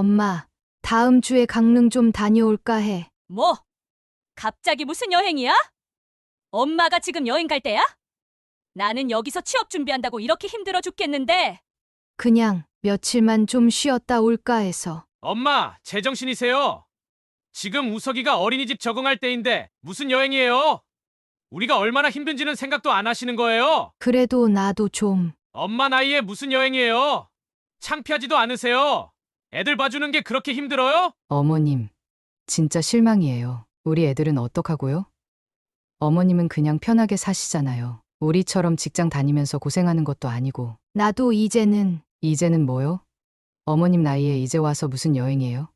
엄마, 다음 주에 강릉 좀 다녀올까 해. 뭐? 갑자기 무슨 여행이야? 엄마가 지금 여행 갈 때야? 나는 여기서 취업 준비한다고 이렇게 힘들어 죽겠는데. 그냥 며칠만 좀 쉬었다 올까 해서. 엄마, 제정신이세요? 지금 우석이가 어린이집 적응할 때인데 무슨 여행이에요? 우리가 얼마나 힘든지는 생각도 안 하시는 거예요? 그래도 나도 좀. 엄마 나이에 무슨 여행이에요? 창피하지도 않으세요? 애들 봐주는 게 그렇게 힘들어요? 어머님, 진짜 실망이에요. 우리 애들은 어떡하고요? 어머님은 그냥 편하게 사시잖아요. 우리처럼 직장 다니면서 고생하는 것도 아니고. 나도 이제는 뭐요? 어머님 나이에 이제 와서 무슨 여행이에요?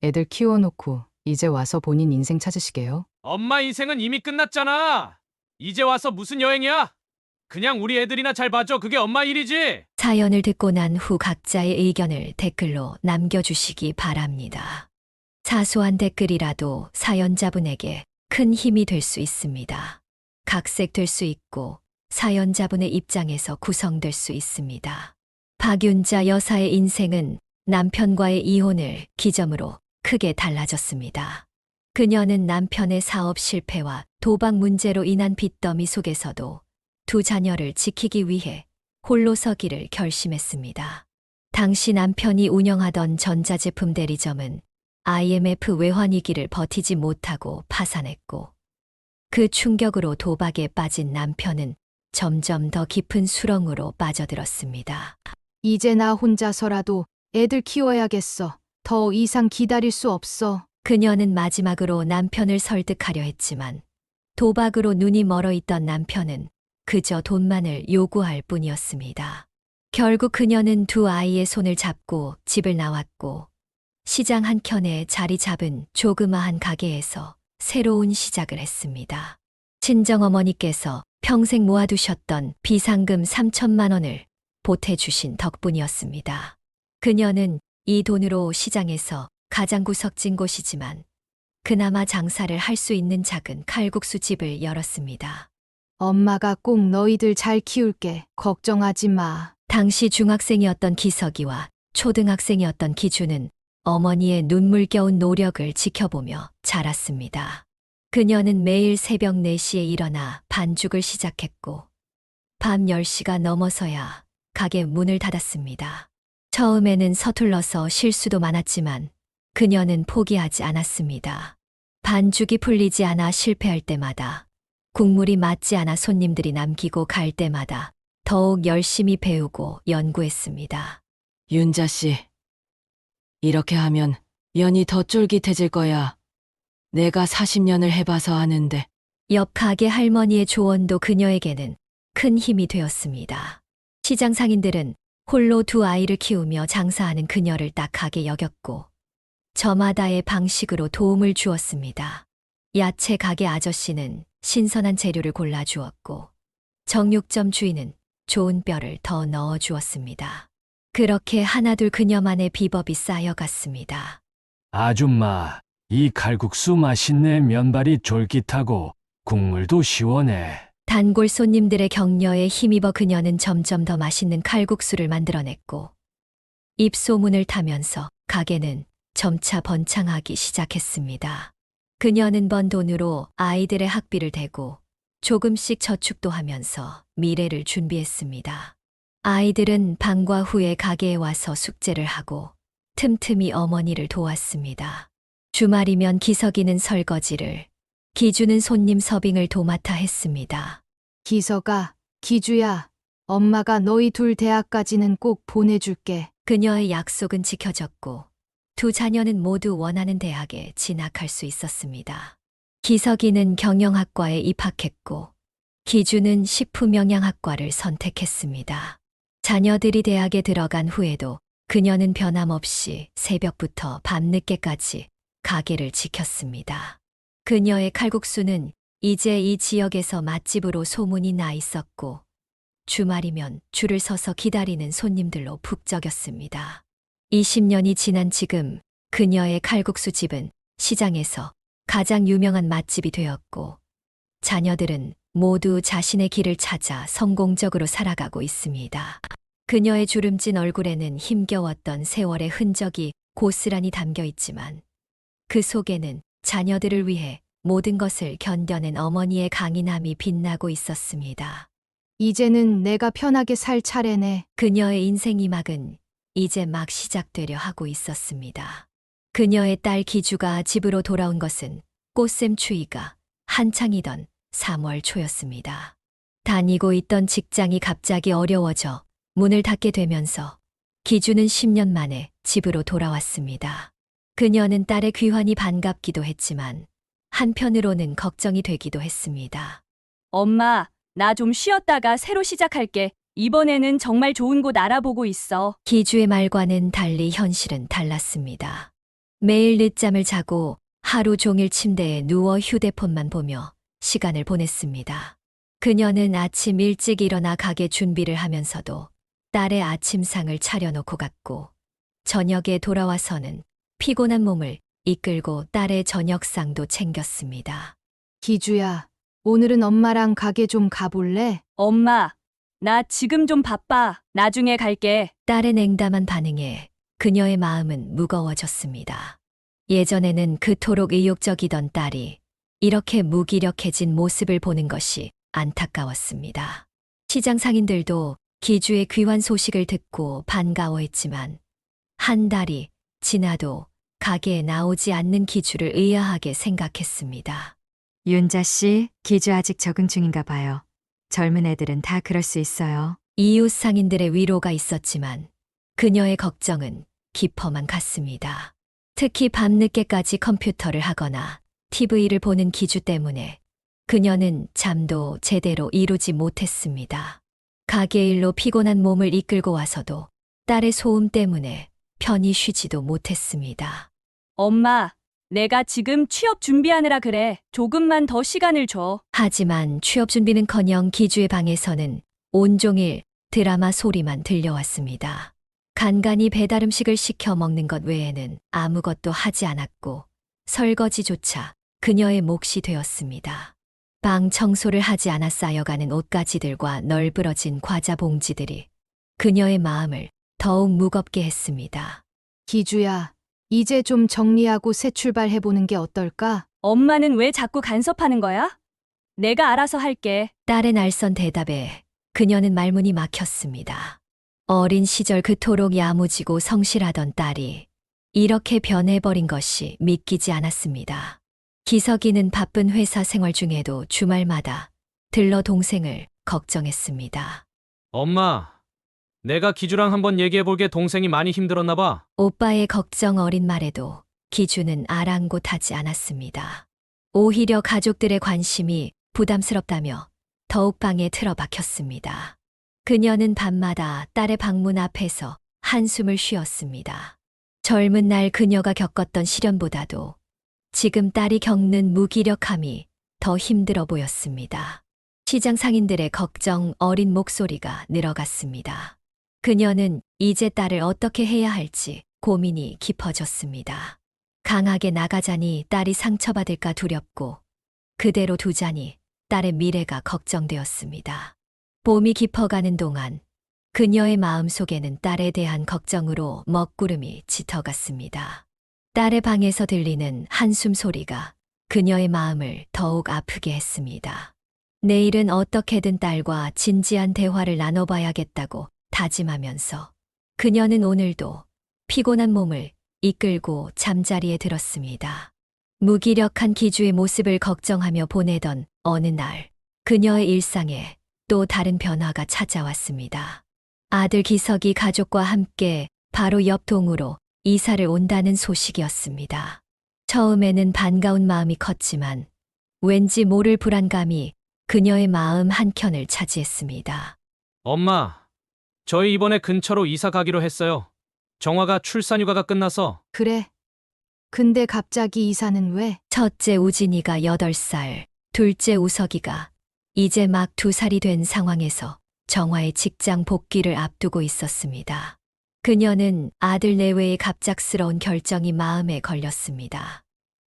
애들 키워놓고 이제 와서 본인 인생 찾으시게요? 엄마 인생은 이미 끝났잖아. 이제 와서 무슨 여행이야? 그냥 우리 애들이나 잘 봐줘. 그게 엄마 일이지. 사연을 듣고 난 후 각자의 의견을 댓글로 남겨주시기 바랍니다. 사소한 댓글이라도 사연자분에게 큰 힘이 될 수 있습니다. 각색될 수 있고 사연자분의 입장에서 구성될 수 있습니다. 박윤자 여사의 인생은 남편과의 이혼을 기점으로 크게 달라졌습니다. 그녀는 남편의 사업 실패와 도박 문제로 인한 빚더미 속에서도 두 자녀를 지키기 위해 홀로 서기를 결심했습니다. 당시 남편이 운영하던 전자제품 대리점은 IMF 외환위기를 버티지 못하고 파산했고, 그 충격으로 도박에 빠진 남편은 점점 더 깊은 수렁으로 빠져들었습니다. 이제 나 혼자서라도 애들 키워야겠어. 더 이상 기다릴 수 없어. 그녀는 마지막으로 남편을 설득하려 했지만 도박으로 눈이 멀어 있던 남편은 그저 돈만을 요구할 뿐이었습니다. 결국 그녀는 두 아이의 손을 잡고 집을 나왔고 시장 한켠에 자리 잡은 조그마한 가게에서 새로운 시작을 했습니다. 친정어머니께서 평생 모아두셨던 비상금 3천만 원을 보태주신 덕분이었습니다. 그녀는 이 돈으로 시장에서 가장 구석진 곳이지만 그나마 장사를 할 수 있는 작은 칼국수 집을 열었습니다. 엄마가 꼭 너희들 잘 키울게. 걱정하지 마. 당시 중학생이었던 기석이와 초등학생이었던 기주는 어머니의 눈물겨운 노력을 지켜보며 자랐습니다. 그녀는 매일 새벽 4시에 일어나 반죽을 시작했고 밤 10시가 넘어서야 가게 문을 닫았습니다. 처음에는 서툴러서 실수도 많았지만 그녀는 포기하지 않았습니다. 반죽이 풀리지 않아 실패할 때마다, 국물이 맞지 않아 손님들이 남기고 갈 때마다 더욱 열심히 배우고 연구했습니다. 윤자 씨, 이렇게 하면 면이 더 쫄깃해질 거야. 내가 40년을 해봐서 아는데. 옆 가게 할머니의 조언도 그녀에게는 큰 힘이 되었습니다. 시장 상인들은 홀로 두 아이를 키우며 장사하는 그녀를 딱하게 여겼고 저마다의 방식으로 도움을 주었습니다. 야채 가게 아저씨는 신선한 재료를 골라주었고 정육점 주인은 좋은 뼈를 더 넣어주었습니다. 그렇게 하나둘 그녀만의 비법이 쌓여갔습니다. 아줌마, 이 칼국수 맛있네. 면발이 쫄깃하고 국물도 시원해. 단골 손님들의 격려에 힘입어 그녀는 점점 더 맛있는 칼국수를 만들어냈고 입소문을 타면서 가게는 점차 번창하기 시작했습니다. 그녀는 번 돈으로 아이들의 학비를 대고 조금씩 저축도 하면서 미래를 준비했습니다. 아이들은 방과 후에 가게에 와서 숙제를 하고 틈틈이 어머니를 도왔습니다. 주말이면 기석이는 설거지를, 기주는 손님 서빙을 도맡아 했습니다. 기석아, 기주야. 엄마가 너희 둘 대학까지는 꼭 보내줄게. 그녀의 약속은 지켜졌고 두 자녀는 모두 원하는 대학에 진학할 수 있었습니다. 기석이는 경영학과에 입학했고 기주는 식품영양학과를 선택했습니다. 자녀들이 대학에 들어간 후에도 그녀는 변함없이 새벽부터 밤늦게까지 가게를 지켰습니다. 그녀의 칼국수는 이제 이 지역에서 맛집으로 소문이 나 있었고 주말이면 줄을 서서 기다리는 손님들로 북적였습니다. 20년이 지난 지금 그녀의 칼국수 집은 시장에서 가장 유명한 맛집이 되었고 자녀들은 모두 자신의 길을 찾아 성공적으로 살아가고 있습니다. 그녀의 주름진 얼굴에는 힘겨웠던 세월의 흔적이 고스란히 담겨 있지만 그 속에는 자녀들을 위해 모든 것을 견뎌낸 어머니의 강인함이 빛나고 있었습니다. 이제는 내가 편하게 살 차례네. 그녀의 인생 이막은 이제 막 시작되려 하고 있었습니다. 그녀의 딸 기주가 집으로 돌아온 것은 꽃샘 추위가 한창이던 3월 초였습니다. 다니고 있던 직장이 갑자기 어려워져 문을 닫게 되면서 기주는 10년 만에 집으로 돌아왔습니다. 그녀는 딸의 귀환이 반갑기도 했지만 한편으로는 걱정이 되기도 했습니다. 엄마, 나 좀 쉬었다가 새로 시작할게. 이번에는 정말 좋은 곳 알아보고 있어. 기주의 말과는 달리 현실은 달랐습니다. 매일 늦잠을 자고 하루 종일 침대에 누워 휴대폰만 보며 시간을 보냈습니다. 그녀는 아침 일찍 일어나 가게 준비를 하면서도 딸의 아침상을 차려놓고 갔고, 저녁에 돌아와서는 피곤한 몸을 이끌고 딸의 저녁상도 챙겼습니다. 기주야, 오늘은 엄마랑 가게 좀 가볼래? 엄마, 나 지금 좀 바빠. 나중에 갈게. 딸의 냉담한 반응에 그녀의 마음은 무거워졌습니다. 예전에는 그토록 의욕적이던 딸이 이렇게 무기력해진 모습을 보는 것이 안타까웠습니다. 시장 상인들도 기주의 귀환 소식을 듣고 반가워했지만 한 달이 지나도 가게에 나오지 않는 기주를 의아하게 생각했습니다. 윤자 씨, 기주 아직 적응 중인가 봐요. 젊은 애들은 다 그럴 수 있어요. 이웃 상인들의 위로가 있었지만 그녀의 걱정은 깊어만 갔습니다. 특히 밤늦게까지 컴퓨터를 하거나 TV를 보는 기주 때문에 그녀는 잠도 제대로 이루지 못했습니다. 가게 일로 피곤한 몸을 이끌고 와서도 딸의 소음 때문에 편히 쉬지도 못했습니다. 엄마, 내가 지금 취업 준비하느라 그래. 조금만 더 시간을 줘. 하지만 취업 준비는커녕 기주의 방에서는 온종일 드라마 소리만 들려왔습니다. 간간히 배달 음식을 시켜 먹는 것 외에는 아무것도 하지 않았고 설거지조차 그녀의 몫이 되었습니다. 방 청소를 하지 않아 쌓여가는 옷가지들과 널브러진 과자 봉지들이 그녀의 마음을 더욱 무겁게 했습니다. 기주야, 이제 좀 정리하고 새 출발해보는 게 어떨까? 엄마는 왜 자꾸 간섭하는 거야? 내가 알아서 할게. 딸의 날선 대답에 그녀는 말문이 막혔습니다. 어린 시절 그토록 야무지고 성실하던 딸이 이렇게 변해버린 것이 믿기지 않았습니다. 기석이는 바쁜 회사 생활 중에도 주말마다 들러 동생을 걱정했습니다. 엄마, 내가 기주랑 한번 얘기해볼게. 동생이 많이 힘들었나 봐. 오빠의 걱정 어린 말에도 기주는 아랑곳하지 않았습니다. 오히려 가족들의 관심이 부담스럽다며 더욱 방에 틀어박혔습니다. 그녀는 밤마다 딸의 방문 앞에서 한숨을 쉬었습니다. 젊은 날 그녀가 겪었던 시련보다도 지금 딸이 겪는 무기력함이 더 힘들어 보였습니다. 시장 상인들의 걱정 어린 목소리가 늘어갔습니다. 그녀는 이제 딸을 어떻게 해야 할지 고민이 깊어졌습니다. 강하게 나가자니 딸이 상처받을까 두렵고 그대로 두자니 딸의 미래가 걱정되었습니다. 봄이 깊어가는 동안 그녀의 마음속에는 딸에 대한 걱정으로 먹구름이 짙어갔습니다. 딸의 방에서 들리는 한숨 소리가 그녀의 마음을 더욱 아프게 했습니다. 내일은 어떻게든 딸과 진지한 대화를 나눠봐야겠다고 다짐하면서 그녀는 오늘도 피곤한 몸을 이끌고 잠자리에 들었습니다. 무기력한 기주의 모습을 걱정하며 보내던 어느 날, 그녀의 일상에 또 다른 변화가 찾아왔습니다. 아들 기석이 가족과 함께 바로 옆 동으로 이사를 온다는 소식이었습니다. 처음에는 반가운 마음이 컸지만 왠지 모를 불안감이 그녀의 마음 한켠을 차지했습니다. 엄마, 저희 이번에 근처로 이사 가기로 했어요. 정화가 출산휴가가 끝나서. 그래. 근데 갑자기 이사는 왜? 첫째 우진이가 8살, 둘째 우석이가 이제 막 2살이 된 상황에서 정화의 직장 복귀를 앞두고 있었습니다. 그녀는 아들 내외의 갑작스러운 결정이 마음에 걸렸습니다.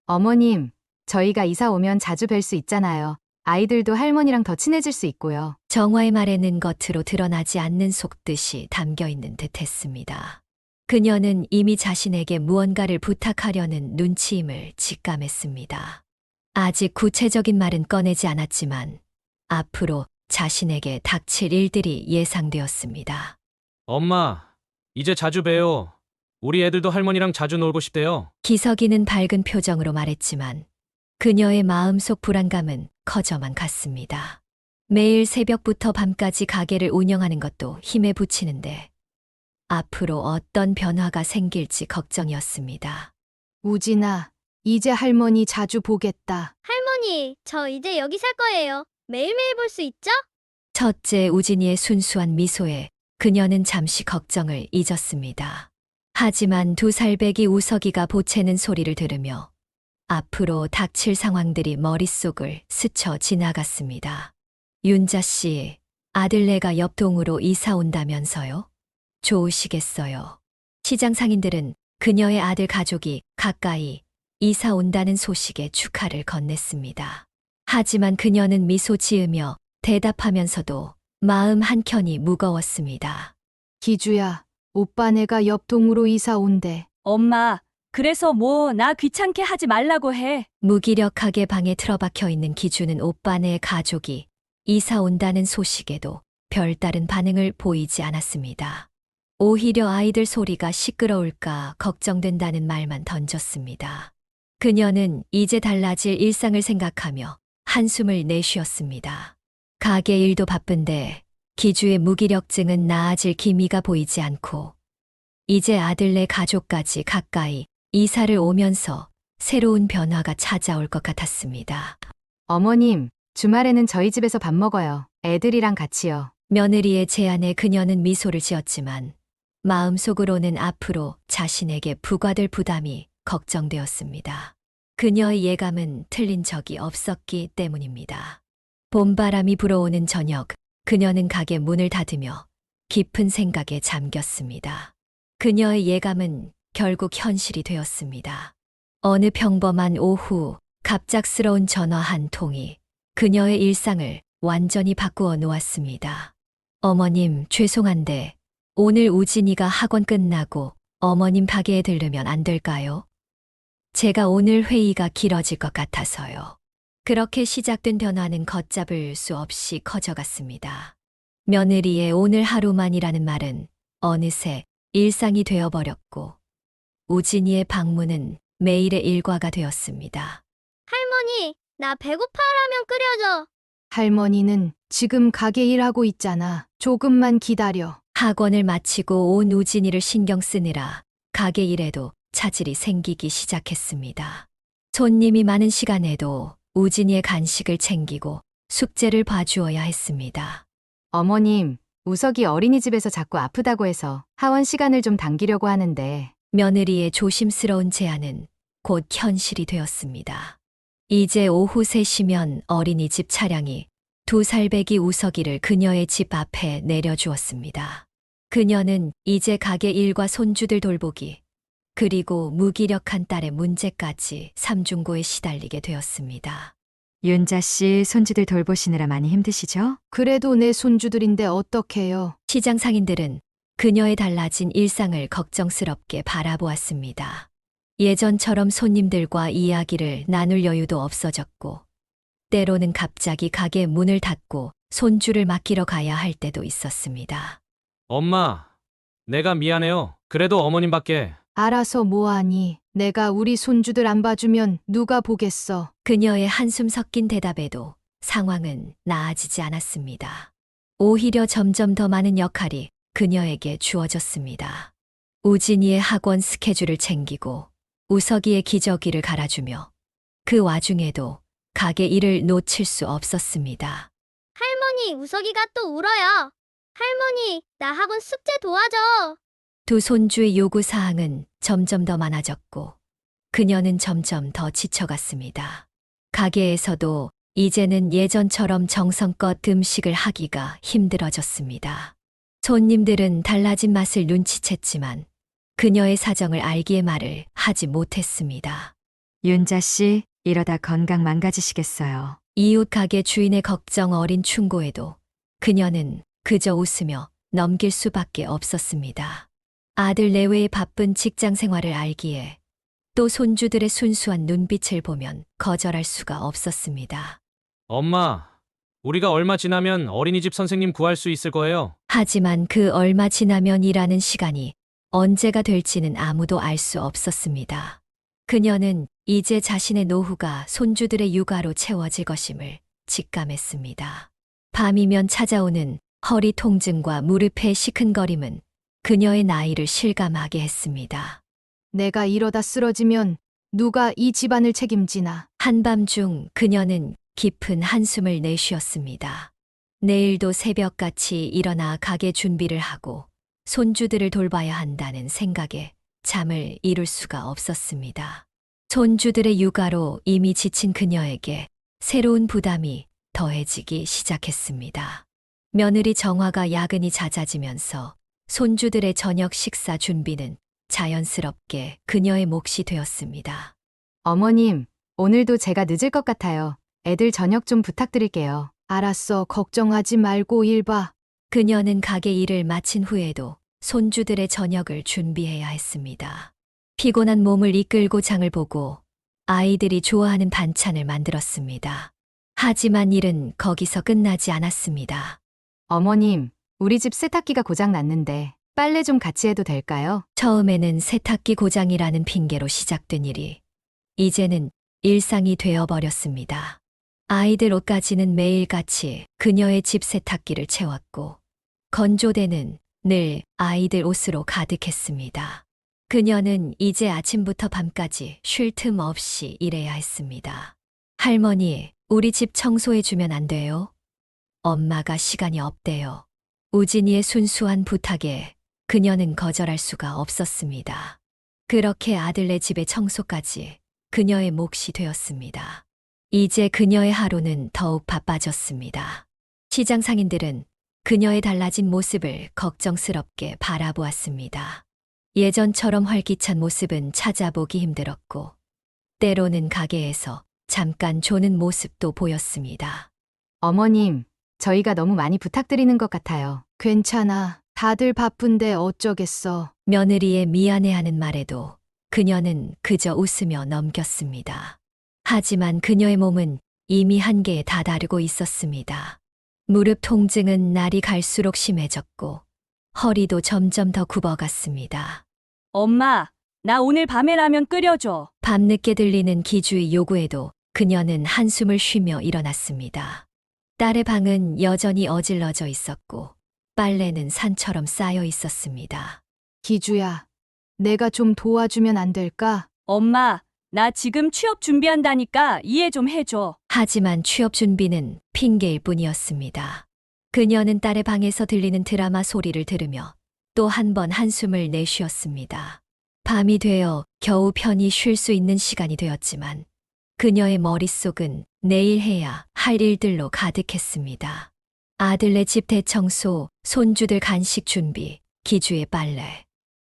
어머님, 저희가 이사 오면 자주 뵐 수 있잖아요. 아이들도 할머니랑 더 친해질 수 있고요. 정화의 말에는 겉으로 드러나지 않는 속뜻이 담겨 있는 듯 했습니다. 그녀는 이미 자신에게 무언가를 부탁하려는 눈치임을 직감했습니다. 아직 구체적인 말은 꺼내지 않았지만 앞으로 자신에게 닥칠 일들이 예상되었습니다. 엄마, 이제 자주 봬요. 우리 애들도 할머니랑 자주 놀고 싶대요. 기석이는 밝은 표정으로 말했지만 그녀의 마음속 불안감은 커져만 갔습니다. 매일 새벽부터 밤까지 가게를 운영하는 것도 힘에 부치는데 앞으로 어떤 변화가 생길지 걱정이었습니다. 우진아, 이제 할머니 자주 보겠다. 할머니, 저 이제 여기 살 거예요. 매일매일 볼 수 있죠? 첫째 우진이의 순수한 미소에 그녀는 잠시 걱정을 잊었습니다. 하지만 2살배기 우석이가 보채는 소리를 들으며 앞으로 닥칠 상황들이 머릿속을 스쳐 지나갔습니다. 윤자 씨, 아들네가 옆 동으로 이사 온다면서요? 좋으시겠어요. 시장 상인들은 그녀의 아들 가족이 가까이 이사 온다는 소식에 축하를 건넸습니다. 하지만 그녀는 미소 지으며 대답하면서도 마음 한켠이 무거웠습니다. 기주야, 오빠네가 옆 동으로 이사 온대. 엄마, 그래서 뭐 나 귀찮게 하지 말라고 해. 무기력하게 방에 틀어박혀 있는 기주는 오빠네 가족이 이사 온다는 소식에도 별다른 반응을 보이지 않았습니다. 오히려 아이들 소리가 시끄러울까 걱정된다는 말만 던졌습니다. 그녀는 이제 달라질 일상을 생각하며 한숨을 내쉬었습니다. 가게 일도 바쁜데 기주의 무기력증은 나아질 기미가 보이지 않고 이제 아들네 가족까지 가까이 이사를 오면서 새로운 변화가 찾아올 것 같았습니다. 어머님, 주말에는 저희 집에서 밥 먹어요. 애들이랑 같이요. 며느리의 제안에 그녀는 미소를 지었지만 마음속으로는 앞으로 자신에게 부과될 부담이 걱정되었습니다. 그녀의 예감은 틀린 적이 없었기 때문입니다. 봄바람이 불어오는 저녁, 그녀는 가게 문을 닫으며 깊은 생각에 잠겼습니다. 그녀의 예감은 결국 현실이 되었습니다. 어느 평범한 오후, 갑작스러운 전화 한 통이 그녀의 일상을 완전히 바꾸어 놓았습니다. 어머님, 죄송한데 오늘 우진이가 학원 끝나고 어머님 가게에 들르면 안 될까요? 제가 오늘 회의가 길어질 것 같아서요. 그렇게 시작된 변화는 걷잡을 수 없이 커져갔습니다. 며느리의 오늘 하루만이라는 말은 어느새 일상이 되어버렸고 우진이의 방문은 매일의 일과가 되었습니다. 할머니, 나 배고파 라면 끓여줘. 할머니는 지금 가게 일하고 있잖아. 조금만 기다려. 학원을 마치고 온 우진이를 신경 쓰느라 가게 일에도 차질이 생기기 시작했습니다. 손님이 많은 시간에도 우진이의 간식을 챙기고 숙제를 봐주어야 했습니다. 어머님, 우석이 어린이집에서 자꾸 아프다고 해서 하원 시간을 좀 당기려고 하는데 며느리의 조심스러운 제안은 곧 현실이 되었습니다. 이제 오후 3시면 어린이집 차량이 2살배기 우석이를 그녀의 집 앞에 내려주었습니다. 그녀는 이제 가게 일과 손주들 돌보기, 그리고 무기력한 딸의 문제까지 삼중고에 시달리게 되었습니다. 윤자 씨 손주들 돌보시느라 많이 힘드시죠? 그래도 내 손주들인데 어떡해요. 시장 상인들은 그녀의 달라진 일상을 걱정스럽게 바라보았습니다. 예전처럼 손님들과 이야기를 나눌 여유도 없어졌고, 때로는 갑자기 가게 문을 닫고 손주를 맡기러 가야 할 때도 있었습니다. 엄마, 내가 미안해요. 그래도 어머님밖에. 알아서 뭐하니. 내가 우리 손주들 안 봐주면 누가 보겠어. 그녀의 한숨 섞인 대답에도 상황은 나아지지 않았습니다. 오히려 점점 더 많은 역할이 그녀에게 주어졌습니다. 우진이의 학원 스케줄을 챙기고 우석이의 기저귀를 갈아주며 그 와중에도 가게 일을 놓칠 수 없었습니다. 할머니, 우석이가 또 울어요. 할머니, 나 학원 숙제 도와줘. 두 손주의 요구사항은 점점 더 많아졌고 그녀는 점점 더 지쳐갔습니다. 가게에서도 이제는 예전처럼 정성껏 음식을 하기가 힘들어졌습니다. 손님들은 달라진 맛을 눈치챘지만 그녀의 사정을 알기에 말을 하지 못했습니다. 윤자 씨, 이러다 건강 망가지시겠어요. 이웃 가게 주인의 걱정 어린 충고에도 그녀는 그저 웃으며 넘길 수밖에 없었습니다. 아들 내외의 바쁜 직장 생활을 알기에 또 손주들의 순수한 눈빛을 보면 거절할 수가 없었습니다. 엄마, 우리가 얼마 지나면 어린이집 선생님 구할 수 있을 거예요. 하지만 그 얼마 지나면 일하는 시간이 언제가 될지는 아무도 알 수 없었습니다. 그녀는 이제 자신의 노후가 손주들의 육아로 채워질 것임을 직감했습니다. 밤이면 찾아오는 허리 통증과 무릎의 시큰거림은 그녀의 나이를 실감하게 했습니다. 내가 이러다 쓰러지면 누가 이 집안을 책임지나. 한밤중 그녀는 깊은 한숨을 내쉬었습니다. 내일도 새벽같이 일어나 가게 준비를 하고 손주들을 돌봐야 한다는 생각에 잠을 이룰 수가 없었습니다. 손주들의 육아로 이미 지친 그녀에게 새로운 부담이 더해지기 시작했습니다. 며느리 정화가 야근이 잦아지면서 손주들의 저녁 식사 준비는 자연스럽게 그녀의 몫이 되었습니다. 어머님, 오늘도 제가 늦을 것 같아요. 애들 저녁 좀 부탁드릴게요. 알았어. 걱정하지 말고 일 봐. 그녀는 가게 일을 마친 후에도 손주들의 저녁을 준비해야 했습니다. 피곤한 몸을 이끌고 장을 보고 아이들이 좋아하는 반찬을 만들었습니다. 하지만 일은 거기서 끝나지 않았습니다. 어머님, 우리 집 세탁기가 고장 났는데 빨래 좀 같이 해도 될까요? 처음에는 세탁기 고장이라는 핑계로 시작된 일이 이제는 일상이 되어버렸습니다. 아이들 옷까지는 매일같이 그녀의 집 세탁기를 채웠고 건조대는 늘 아이들 옷으로 가득했습니다. 그녀는 이제 아침부터 밤까지 쉴 틈 없이 일해야 했습니다. 할머니, 우리 집 청소해주면 안 돼요? 엄마가 시간이 없대요. 우진이의 순수한 부탁에 그녀는 거절할 수가 없었습니다. 그렇게 아들네 집의 청소까지 그녀의 몫이 되었습니다. 이제 그녀의 하루는 더욱 바빠졌습니다. 시장 상인들은 그녀의 달라진 모습을 걱정스럽게 바라보았습니다. 예전처럼 활기찬 모습은 찾아보기 힘들었고, 때로는 가게에서 잠깐 조는 모습도 보였습니다. 어머님, 저희가 너무 많이 부탁드리는 것 같아요. 괜찮아. 다들 바쁜데 어쩌겠어. 며느리의 미안해하는 말에도 그녀는 그저 웃으며 넘겼습니다. 하지만 그녀의 몸은 이미 한계에 다다르고 있었습니다. 무릎 통증은 날이 갈수록 심해졌고 허리도 점점 더 굽어갔습니다. 엄마, 나 오늘 밤에 라면 끓여줘. 밤늦게 들리는 기주의 요구에도 그녀는 한숨을 쉬며 일어났습니다. 딸의 방은 여전히 어질러져 있었고 빨래는 산처럼 쌓여 있었습니다. 기주야, 내가 좀 도와주면 안 될까? 엄마, 나 지금 취업 준비한다니까 이해 좀 해줘. 하지만 취업 준비는 핑계일 뿐이었습니다. 그녀는 딸의 방에서 들리는 드라마 소리를 들으며 또 한 번 한숨을 내쉬었습니다. 밤이 되어 겨우 편히 쉴 수 있는 시간이 되었지만 그녀의 머릿속은 내일 해야 할 일들로 가득했습니다. 아들네 집 대청소, 손주들 간식 준비, 기주의 빨래.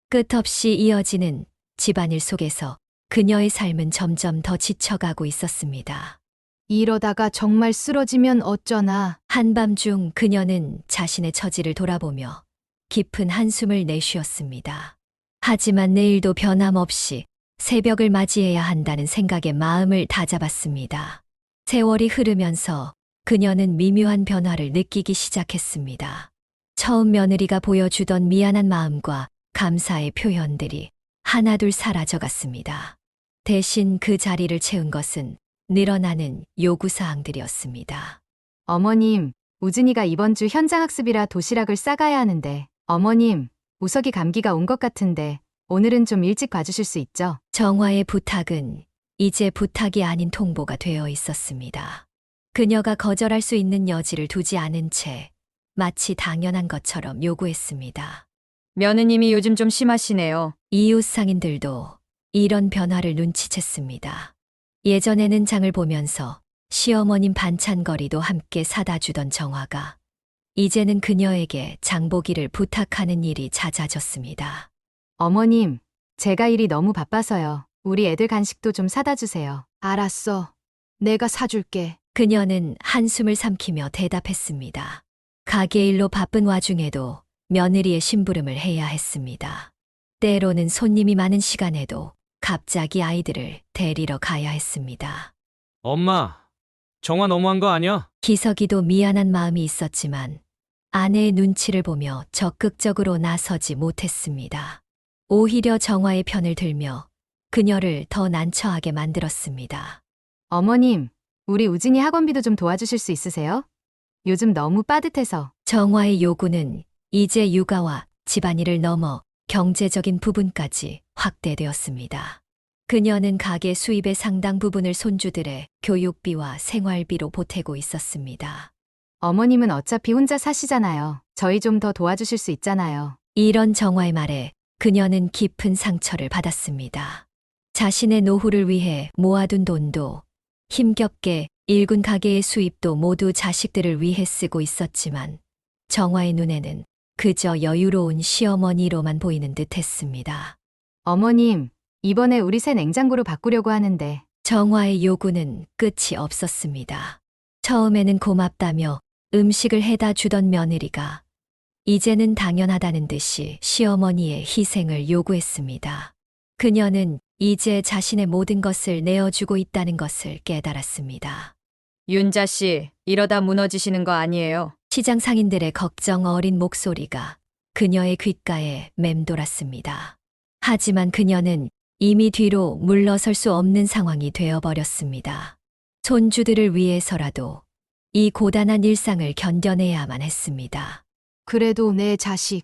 끝없이 이어지는 집안일 속에서 그녀의 삶은 점점 더 지쳐가고 있었습니다. 이러다가 정말 쓰러지면 어쩌나. 한밤중 그녀는 자신의 처지를 돌아보며 깊은 한숨을 내쉬었습니다. 하지만 내일도 변함없이 새벽을 맞이해야 한다는 생각에 마음을 다잡았습니다. 세월이 흐르면서 그녀는 미묘한 변화를 느끼기 시작했습니다. 처음 며느리가 보여주던 미안한 마음과 감사의 표현들이 하나둘 사라져갔습니다. 대신 그 자리를 채운 것은 늘어나는 요구사항들이었습니다. 어머님, 우진이가 이번 주 현장학습이라 도시락을 싸가야 하는데, 어머님, 우석이 감기가 온 것 같은데 오늘은 좀 일찍 봐주실 수 있죠? 정화의 부탁은 이제 부탁이 아닌 통보가 되어 있었습니다. 그녀가 거절할 수 있는 여지를 두지 않은 채 마치 당연한 것처럼 요구했습니다. 며느님이 요즘 좀 심하시네요. 이웃 상인들도 이런 변화를 눈치챘습니다. 예전에는 장을 보면서 시어머님 반찬거리도 함께 사다 주던 정화가 이제는 그녀에게 장보기를 부탁하는 일이 잦아졌습니다. 어머님, 제가 일이 너무 바빠서요. 우리 애들 간식도 좀 사다 주세요. 알았어. 내가 사줄게. 그녀는 한숨을 삼키며 대답했습니다. 가게 일로 바쁜 와중에도 며느리의 심부름을 해야 했습니다. 때로는 손님이 많은 시간에도 갑자기 아이들을 데리러 가야 했습니다. 엄마, 정화 너무한 거 아니야? 기석이도 미안한 마음이 있었지만 아내의 눈치를 보며 적극적으로 나서지 못했습니다. 오히려 정화의 편을 들며 그녀를 더 난처하게 만들었습니다. 어머님, 우리 우진이 학원비도 좀 도와주실 수 있으세요? 요즘 너무 빠듯해서. 정화의 요구는 이제 육아와 집안일을 넘어 경제적인 부분까지 확대되었습니다. 그녀는 가게 수입의 상당 부분을 손주들의 교육비와 생활비로 보태고 있었습니다. 어머님은 어차피 혼자 사시잖아요. 저희 좀 더 도와주실 수 있잖아요. 이런 정화의 말에 그녀는 깊은 상처를 받았습니다. 자신의 노후를 위해 모아둔 돈도 힘겹게 일군 가게의 수입도 모두 자식들을 위해 쓰고 있었지만 정화의 눈에는 그저 여유로운 시어머니로만 보이는 듯 했습니다. 어머님, 이번에 우리 새 냉장고로 바꾸려고 하는데. 정화의 요구는 끝이 없었습니다. 처음에는 고맙다며 음식을 해다 주던 며느리가 이제는 당연하다는 듯이 시어머니의 희생을 요구했습니다. 그녀는 이제 자신의 모든 것을 내어주고 있다는 것을 깨달았습니다. 윤자 씨, 이러다 무너지시는 거 아니에요? 시장 상인들의 걱정 어린 목소리가 그녀의 귓가에 맴돌았습니다. 하지만 그녀는 이미 뒤로 물러설 수 없는 상황이 되어버렸습니다. 손주들을 위해서라도 이 고단한 일상을 견뎌내야만 했습니다. 그래도 내 자식,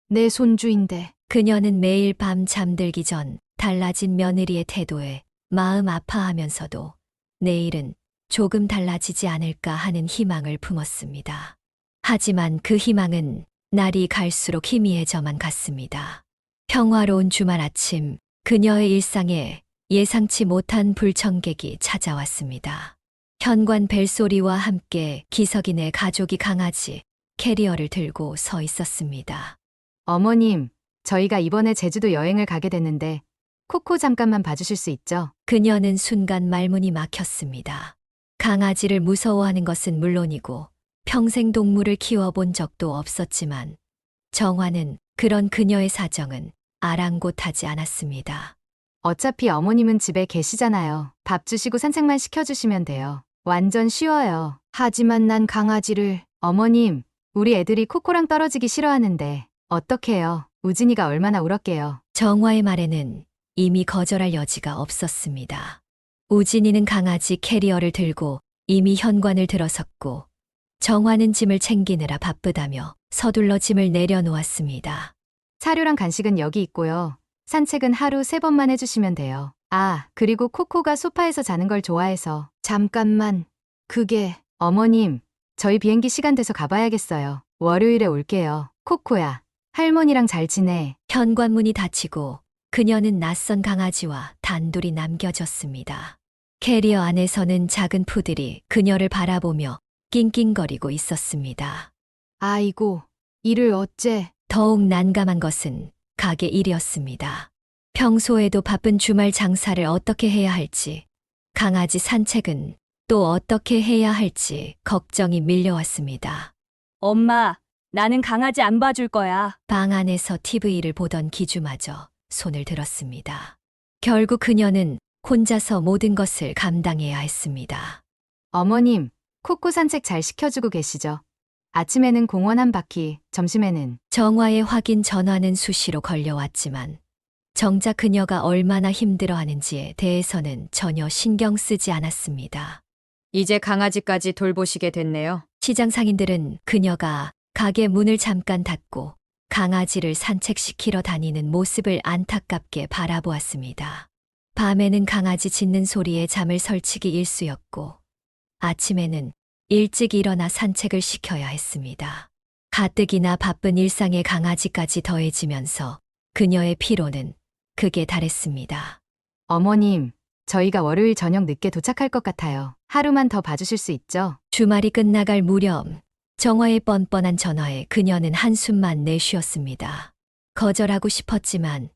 내 손주인데. 그녀는 매일 밤 잠들기 전 달라진 며느리의 태도에 마음 아파하면서도 내일은 조금 달라지지 않을까 하는 희망을 품었습니다. 하지만 그 희망은 날이 갈수록 희미해져만 갔습니다. 평화로운 주말 아침, 그녀의 일상에 예상치 못한 불청객이 찾아왔습니다. 현관 벨소리와 함께 기석이네 가족이 강아지 캐리어를 들고 서 있었습니다. 어머님, 저희가 이번에 제주도 여행을 가게 됐는데 코코 잠깐만 봐주실 수 있죠? 그녀는 순간 말문이 막혔습니다. 강아지를 무서워하는 것은 물론이고 평생 동물을 키워본 적도 없었지만 정화는 그런 그녀의 사정은 아랑곳하지 않았습니다. 어차피 어머님은 집에 계시잖아요. 밥 주시고 산책만 시켜주시면 돼요. 완전 쉬워요. 하지만 난 강아지를. 어머님, 우리 애들이 코코랑 떨어지기 싫어하는데 어떡해요? 우진이가 얼마나 울었게요. 정화의 말에는 이미 거절할 여지가 없었습니다. 우진이는 강아지 캐리어를 들고 이미 현관을 들어섰고 정화는 짐을 챙기느라 바쁘다며 서둘러 짐을 내려놓았습니다. 사료랑 간식은 여기 있고요. 산책은 하루 3번만 해주시면 돼요. 아, 그리고 코코가 소파에서 자는 걸 좋아해서. 잠깐만. 그게, 어머님, 저희 비행기 시간 돼서 가봐야겠어요. 월요일에 올게요. 코코야, 할머니랑 잘 지내. 현관문이 닫히고 그녀는 낯선 강아지와 단둘이 남겨졌습니다. 캐리어 안에서는 작은 푸들이 그녀를 바라보며 낑낑거리고 있었습니다. 아이고, 이를 어째. 더욱 난감한 것은 가게 일이었습니다. 평소에도 바쁜 주말 장사를 어떻게 해야 할지, 강아지 산책은 또 어떻게 해야 할지 걱정이 밀려왔습니다. 엄마, 나는 강아지 안 봐줄 거야. 방 안에서 TV를 보던 기주마저 손을 들었습니다. 결국 그녀는 혼자서 모든 것을 감당해야 했습니다. 어머님, 코코 산책 잘 시켜주고 계시죠? 아침에는 공원 한 바퀴, 점심에는. 정화의 확인 전화는 수시로 걸려왔지만 정작 그녀가 얼마나 힘들어하는지에 대해서는 전혀 신경 쓰지 않았습니다. 이제 강아지까지 돌보시게 됐네요. 시장 상인들은 그녀가 가게 문을 잠깐 닫고 강아지를 산책시키러 다니는 모습을 안타깝게 바라보았습니다. 밤에는 강아지 짖는 소리에 잠을 설치기 일쑤였고 아침에는 일찍 일어나 산책을 시켜야 했습니다. 가뜩이나 바쁜 일상에 강아지까지 더해지면서 그녀의 피로는 극에 달했습니다. 어머님, 저희가 월요일 저녁 늦게 도착할 것 같아요. 하루만 더 봐주실 수 있죠? 주말이 끝나갈 무렵 정화의 뻔뻔한 전화에 그녀는 한숨만 내쉬었습니다. 거절하고 싶었지만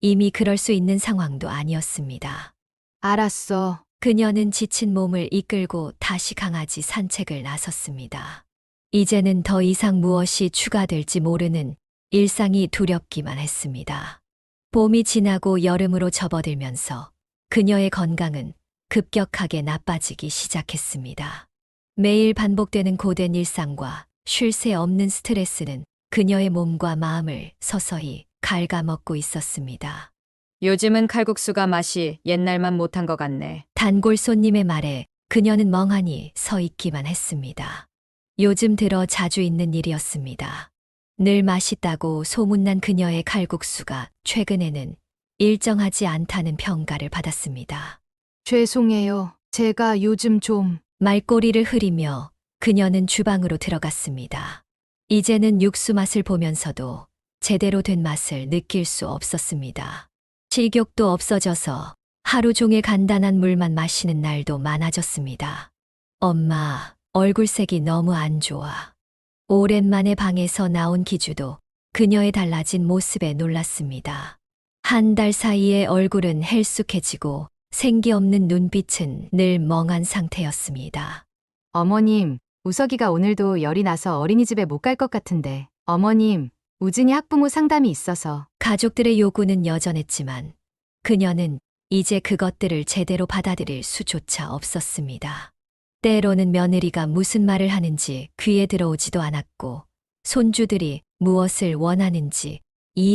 이미 그럴 수 있는 상황도 아니었습니다. 알았어. 그녀는 지친 몸을 이끌고 다시 강아지 산책을 나섰습니다. 이제는 더 이상 무엇이 추가될지 모르는 일상이 두렵기만 했습니다. 봄이 지나고 여름으로 접어들면서 그녀의 건강은 급격하게 나빠지기 시작했습니다. 매일 반복되는 고된 일상과 쉴 새 없는 스트레스는 그녀의 몸과 마음을 서서히 갉아먹고 있었습니다. 요즘은 칼국수가 맛이 옛날만 못한 것 같네. 단골 손님의 말에 그녀는 멍하니 서 있기만 했습니다. 요즘 들어 자주 있는 일이었습니다. 늘 맛있다고 소문난 그녀의 칼국수가 최근에는 일정하지 않다는 평가를 받았습니다. 죄송해요. 제가 요즘 좀 말꼬리를 흐리며 그녀는 주방으로 들어갔습니다. 이제는 육수 맛을 보면서도 제대로 된 맛을 느낄 수 없었습니다. 식욕도 없어져서 하루 종일 간단한 물만 마시는 날도 많아졌습니다. 엄마, 얼굴색이 너무 안 좋아. 오랜만에 방에서 나온 기주도 그녀의 달라진 모습에 놀랐습니다. 한 달 사이에 얼굴은 헬쑥해지고 생기 없는 눈빛은 늘 멍한 상태였습니다. 어머님, 우석이가 오늘도 열이 나서 어린이집에 못 갈 것 같은데. 어머님, 우진이 학부모 상담이 있어서. 가족들의 요구는 여전했지만 그녀는 이제 그것들을 제대로 받아들일 수조차 없었습니다. 때로는 며느리가 무슨 말을 하는지 귀에 들어오지도 않았고 손주들이 무엇을 원하는지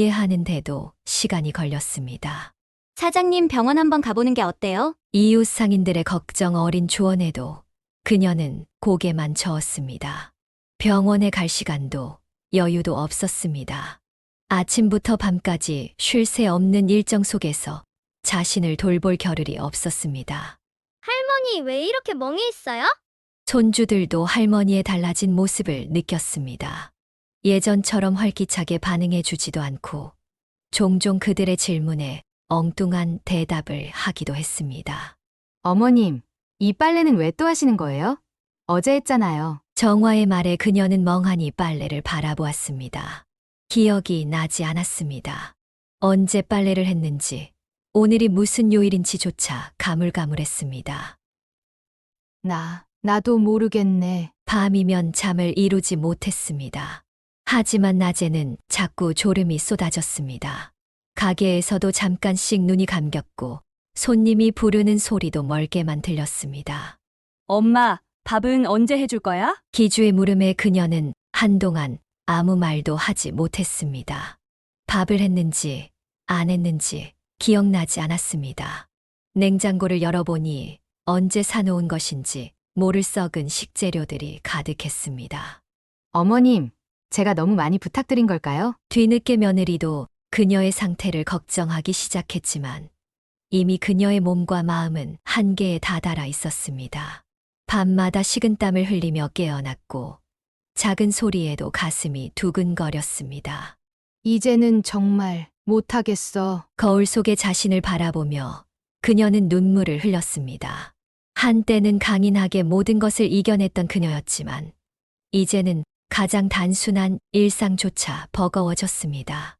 이해하는데도 시간이 걸렸습니다. 사장님 병원 한번 가보는 게 어때요? 이웃 상인들의 걱정 어린 조언에도 그녀는 고개만 저었습니다. 병원에 갈 시간도 여유도 없었습니다. 아침부터 밤까지 쉴 새 없는 일정 속에서 자신을 돌볼 겨를이 없었습니다. 할머니 왜 이렇게 멍해 있어요? 손주들도 할머니의 달라진 모습을 느꼈습니다. 예전처럼 활기차게 반응해 주지도 않고 종종 그들의 질문에 엉뚱한 대답을 하기도 했습니다. 어머님, 이 빨래는 왜 또 하시는 거예요? 어제 했잖아요. 정화의 말에 그녀는 멍하니 빨래를 바라보았습니다. 기억이 나지 않았습니다. 언제 빨래를 했는지, 오늘이 무슨 요일인지조차 가물가물했습니다. 나도 모르겠네. 밤이면 잠을 이루지 못했습니다. 하지만 낮에는 자꾸 졸음이 쏟아졌습니다. 가게에서도 잠깐씩 눈이 감겼고 손님이 부르는 소리도 멀게만 들렸습니다. 엄마, 밥은 언제 해줄 거야? 기주의 물음에 그녀는 한동안 아무 말도 하지 못했습니다. 밥을 했는지 안 했는지 기억나지 않았습니다. 냉장고를 열어보니 언제 사놓은 것인지 모를 썩은 식재료들이 가득했습니다. 어머님, 제가 너무 많이 부탁드린 걸까요? 뒤늦게 며느리도 그녀의 상태를 걱정하기 시작했지만 이미 그녀의 몸과 마음은 한계에 다다라 있었습니다. 밤마다 식은땀을 흘리며 깨어났고 작은 소리에도 가슴이 두근거렸습니다. 이제는 정말 못하겠어. 거울 속에 자신을 바라보며 그녀는 눈물을 흘렸습니다. 한때는 강인하게 모든 것을 이겨냈던 그녀였지만 이제는 가장 단순한 일상조차 버거워졌습니다.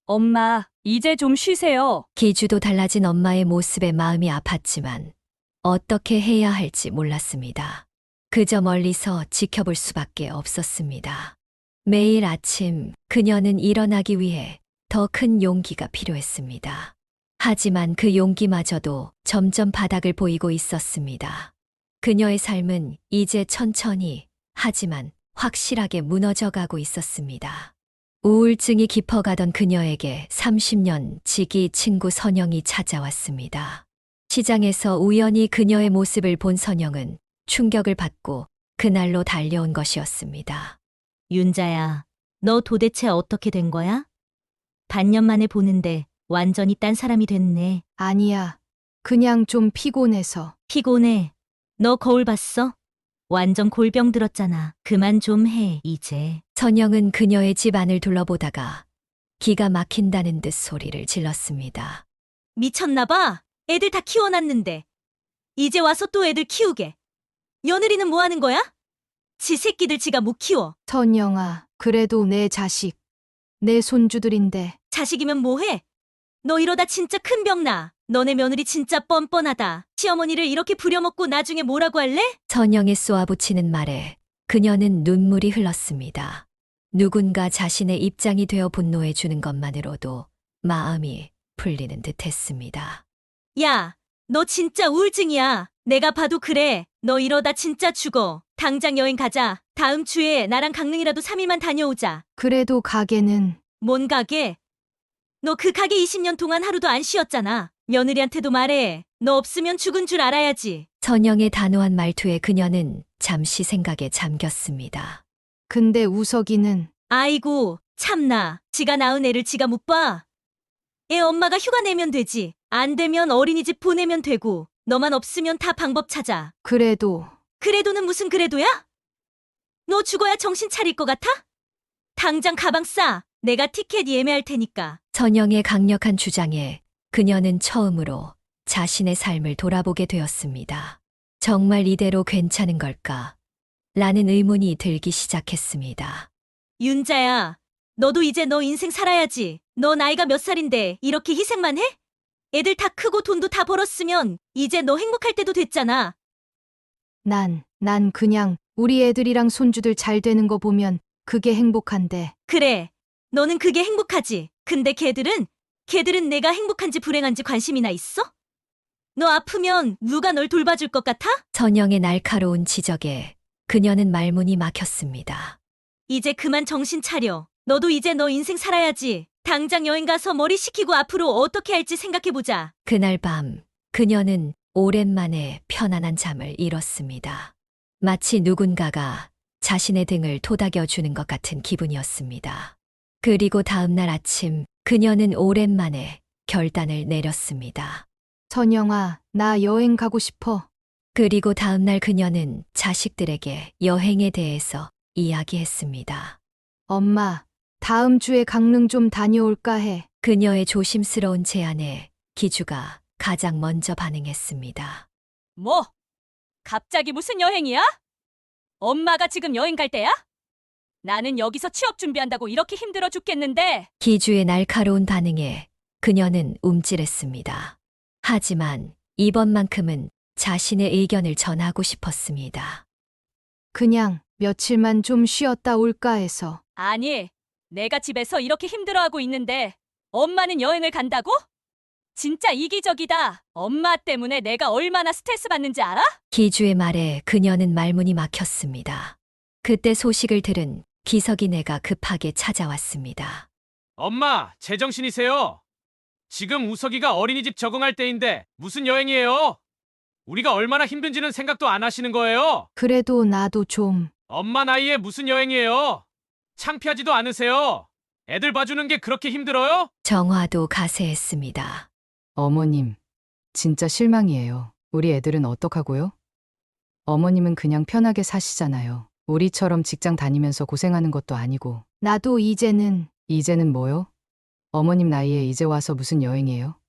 엄마, 이제 좀 쉬세요. 기주도 달라진 엄마의 모습에 마음이 아팠지만 어떻게 해야 할지 몰랐습니다. 그저 멀리서 지켜볼 수밖에 없었습니다. 매일 아침 그녀는 일어나기 위해 더 큰 용기가 필요했습니다. 하지만 그 용기마저도 점점 바닥을 보이고 있었습니다. 그녀의 삶은 이제 천천히 하지만 확실하게 무너져가고 있었습니다. 우울증이 깊어가던 그녀에게 30년 지기 친구 선영이 찾아왔습니다. 시장에서 우연히 그녀의 모습을 본 선영은 충격을 받고 그날로 달려온 것이었습니다. 윤자야, 너 도대체 어떻게 된 거야? 반년 만에 보는데 완전히 딴 사람이 됐네. 아니야. 그냥 좀 피곤해서. 피곤해. 너 거울 봤어? 완전 골병 들었잖아. 그만 좀 해, 이제. 선영은 그녀의 집 안을 둘러보다가 기가 막힌다는 듯 소리를 질렀습니다. 미쳤나 봐. 애들 다 키워놨는데. 이제 와서 또 애들 키우게. 며느리는 뭐 하는 거야? 지 새끼들 지가 못 키워. 선영아, 그래도 내 자식, 내 손주들인데. 자식이면 뭐해? 너 이러다 진짜 큰 병 나. 너네 며느리 진짜 뻔뻔하다. 시어머니를 이렇게 부려먹고 나중에 뭐라고 할래? 선영의 쏘아붙이는 말에 그녀는 눈물이 흘렀습니다. 누군가 자신의 입장이 되어 분노해 주는 것만으로도 마음이 풀리는 듯 했습니다. 야, 너 진짜 우울증이야. 내가 봐도 그래. 너 이러다 진짜 죽어. 당장 여행 가자. 다음 주에 나랑 강릉이라도 3일만 다녀오자. 그래도 가게는 뭔 가게? 너 그 가게 20년 동안 하루도 안 쉬었잖아. 며느리한테도 말해. 너 없으면 죽은 줄 알아야지. 선영의 단호한 말투에 그녀는 잠시 생각에 잠겼습니다. 근데 우석이는 아이고, 참나. 지가 낳은 애를 지가 못 봐. 애 엄마가 휴가 내면 되지. 안 되면 어린이집 보내면 되고. 너만 없으면 다 방법 찾아. 그래도 그래도는 무슨 그래도야? 너 죽어야 정신 차릴 것 같아? 당장 가방 싸. 내가 티켓 예매할 테니까. 선영의 강력한 주장에 그녀는 처음으로 자신의 삶을 돌아보게 되었습니다. 정말 이대로 괜찮은 걸까? 라는 의문이 들기 시작했습니다. 윤자야, 너도 이제 너 인생 살아야지. 너 나이가 몇 살인데 이렇게 희생만 해? 애들 다 크고 돈도 다 벌었으면 이제 너 행복할 때도 됐잖아. 난 그냥 우리 애들이랑 손주들 잘 되는 거 보면 그게 행복한데. 그래, 너는 그게 행복하지. 근데 걔들은 내가 행복한지 불행한지 관심이나 있어? 너 아프면 누가 널 돌봐줄 것 같아? 선영의 날카로운 지적에 그녀는 말문이 막혔습니다. 이제 그만 정신 차려. 너도 이제 너 인생 살아야지. 당장 여행 가서 머리 식히고 앞으로 어떻게 할지 생각해보자. 그날 밤 그녀는 오랜만에 편안한 잠을 이뤘습니다. 마치 누군가가 자신의 등을 토닥여 주는 것 같은 기분이었습니다. 그리고 다음 날 아침 그녀는 오랜만에 결단을 내렸습니다. 선영아, 나 여행 가고 싶어. 그리고 다음 날 그녀는 자식들에게 여행에 대해서 이야기했습니다. 엄마, 다음 주에 강릉 좀 다녀올까 해. 그녀의 조심스러운 제안에 기주가 가장 먼저 반응했습니다. 뭐? 갑자기 무슨 여행이야? 엄마가 지금 여행 갈 때야? 나는 여기서 취업 준비한다고 이렇게 힘들어 죽겠는데. 기주의 날카로운 반응에 그녀는 움찔했습니다. 하지만 이번만큼은 자신의 의견을 전하고 싶었습니다. 그냥 며칠만 좀 쉬었다 올까 해서. 아니, 내가 집에서 이렇게 힘들어하고 있는데 엄마는 여행을 간다고? 진짜 이기적이다. 엄마 때문에 내가 얼마나 스트레스 받는지 알아? 기주의 말에 그녀는 말문이 막혔습니다. 그때 소식을 들은 기석이네가 급하게 찾아왔습니다. 엄마, 제정신이세요? 지금 우석이가 어린이집 적응할 때인데 무슨 여행이에요? 우리가 얼마나 힘든지는 생각도 안 하시는 거예요? 그래도 나도 좀. 엄마 나이에 무슨 여행이에요? 창피하지도 않으세요? 애들 봐주는 게 그렇게 힘들어요? 정화도 가세했습니다. 어머님, 진짜 실망이에요. 우리 애들은 어떡하고요? 어머님은 그냥 편하게 사시잖아요. 우리처럼 직장 다니면서 고생하는 것도 아니고. 나도 이제는 이제는 뭐요? 어머님 나이에 이제 와서 무슨 여행이에요?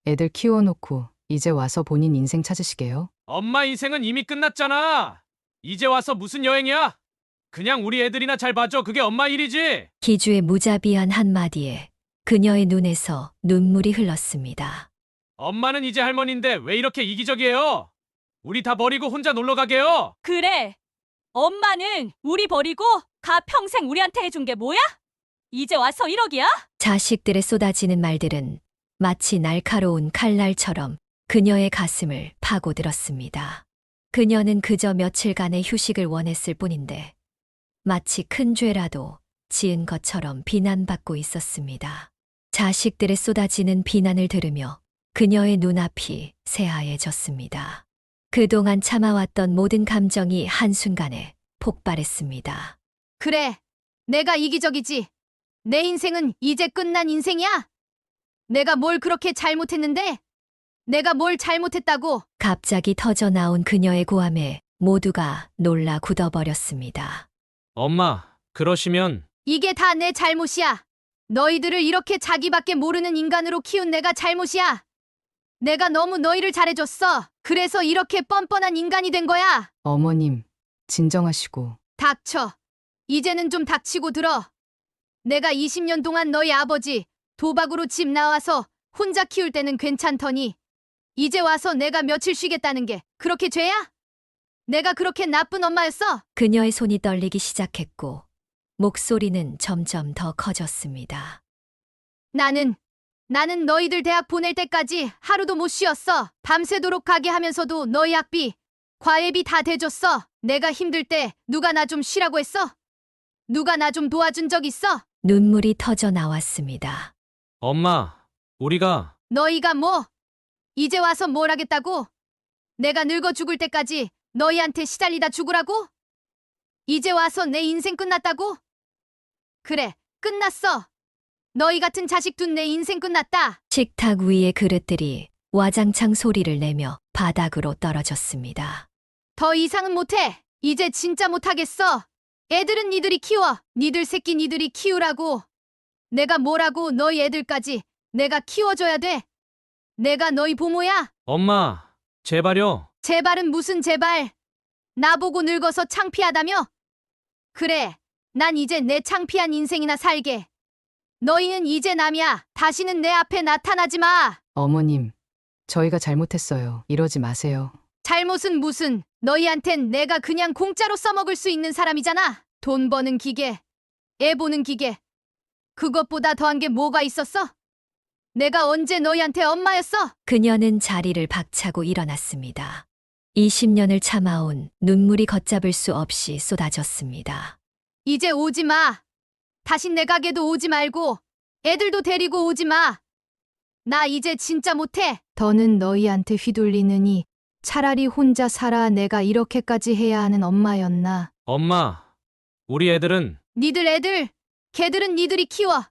애들 키워놓고 이제 와서 본인 인생 찾으시게요? 엄마 인생은 이미 끝났잖아. 이제 와서 무슨 여행이야? 그냥 우리 애들이나 잘 봐줘. 그게 엄마 일이지. 기주의 무자비한 한마디에 그녀의 눈에서 눈물이 흘렀습니다. 엄마는 이제 할머니인데 왜 이렇게 이기적이에요? 우리 다 버리고 혼자 놀러 가게요. 그래. 엄마는 우리 버리고 가 평생 우리한테 해준 게 뭐야? 이제 와서 1억이야? 자식들의 쏟아지는 말들은 마치 날카로운 칼날처럼 그녀의 가슴을 파고들었습니다. 그녀는 그저 며칠간의 휴식을 원했을 뿐인데 마치 큰 죄라도 지은 것처럼 비난받고 있었습니다. 자식들의 쏟아지는 비난을 들으며 그녀의 눈앞이 새하얘졌습니다. 그동안 참아왔던 모든 감정이 한순간에 폭발했습니다. 그래. 내가 이기적이지. 내 인생은 이제 끝난 인생이야. 내가 뭘 그렇게 잘못했는데? 내가 뭘 잘못했다고? 갑자기 터져 나온 그녀의 고함에 모두가 놀라 굳어버렸습니다. 엄마, 그러시면 이게 다 내 잘못이야. 너희들을 이렇게 자기밖에 모르는 인간으로 키운 내가 잘못이야. 내가 너무 너희를 잘해줬어. 그래서 이렇게 뻔뻔한 인간이 된 거야. 어머님, 진정하시고. 닥쳐. 이제는 좀 닥치고 들어. 내가 20년 동안 너희 아버지 도박으로 집 나와서 혼자 키울 때는 괜찮더니 이제 와서 내가 며칠 쉬겠다는 게 그렇게 죄야? 내가 그렇게 나쁜 엄마였어? 그녀의 손이 떨리기 시작했고 목소리는 점점 더 커졌습니다. 나는 나는 너희들 대학 보낼 때까지 하루도 못 쉬었어. 밤새도록 가게 하면서도 너희 학비, 과외비 다 대줬어. 내가 힘들 때 누가 나 좀 쉬라고 했어? 누가 나 좀 도와준 적 있어? 눈물이 터져 나왔습니다. 엄마, 우리가 너희가 뭐? 이제 와서 뭘 하겠다고? 내가 늙어 죽을 때까지 너희한테 시달리다 죽으라고? 이제 와서 내 인생 끝났다고? 그래, 끝났어. 너희 같은 자식 둔 내 인생 끝났다. 식탁 위의 그릇들이 와장창 소리를 내며 바닥으로 떨어졌습니다. 더 이상은 못해. 이제 진짜 못하겠어. 애들은 니들이 키워. 니들 새끼 니들이 키우라고. 내가 뭐라고 너희 애들까지 내가 키워줘야 돼. 내가 너희 부모야? 엄마, 제발요. 제발은 무슨 제발. 나보고 늙어서 창피하다며? 그래, 난 이제 내 창피한 인생이나 살게. 너희는 이제 남이야. 다시는 내 앞에 나타나지 마. 어머님, 저희가 잘못했어요. 이러지 마세요. 잘못은 무슨. 너희한텐 내가 그냥 공짜로 써먹을 수 있는 사람이잖아. 돈 버는 기계, 애 보는 기계. 그것보다 더한 게 뭐가 있었어? 내가 언제 너희한테 엄마였어? 그녀는 자리를 박차고 일어났습니다. 20년을 참아온 눈물이 걷잡을 수 없이 쏟아졌습니다. 이제 오지 마. 다신 내 가게도 오지 말고 애들도 데리고 오지 마. 나 이제 진짜 못해. 더는 너희한테 휘둘리느니 차라리 혼자 살아. 내가 이렇게까지 해야 하는 엄마였나. 엄마, 우리 애들은 니들 애들, 걔들은 니들이 키워.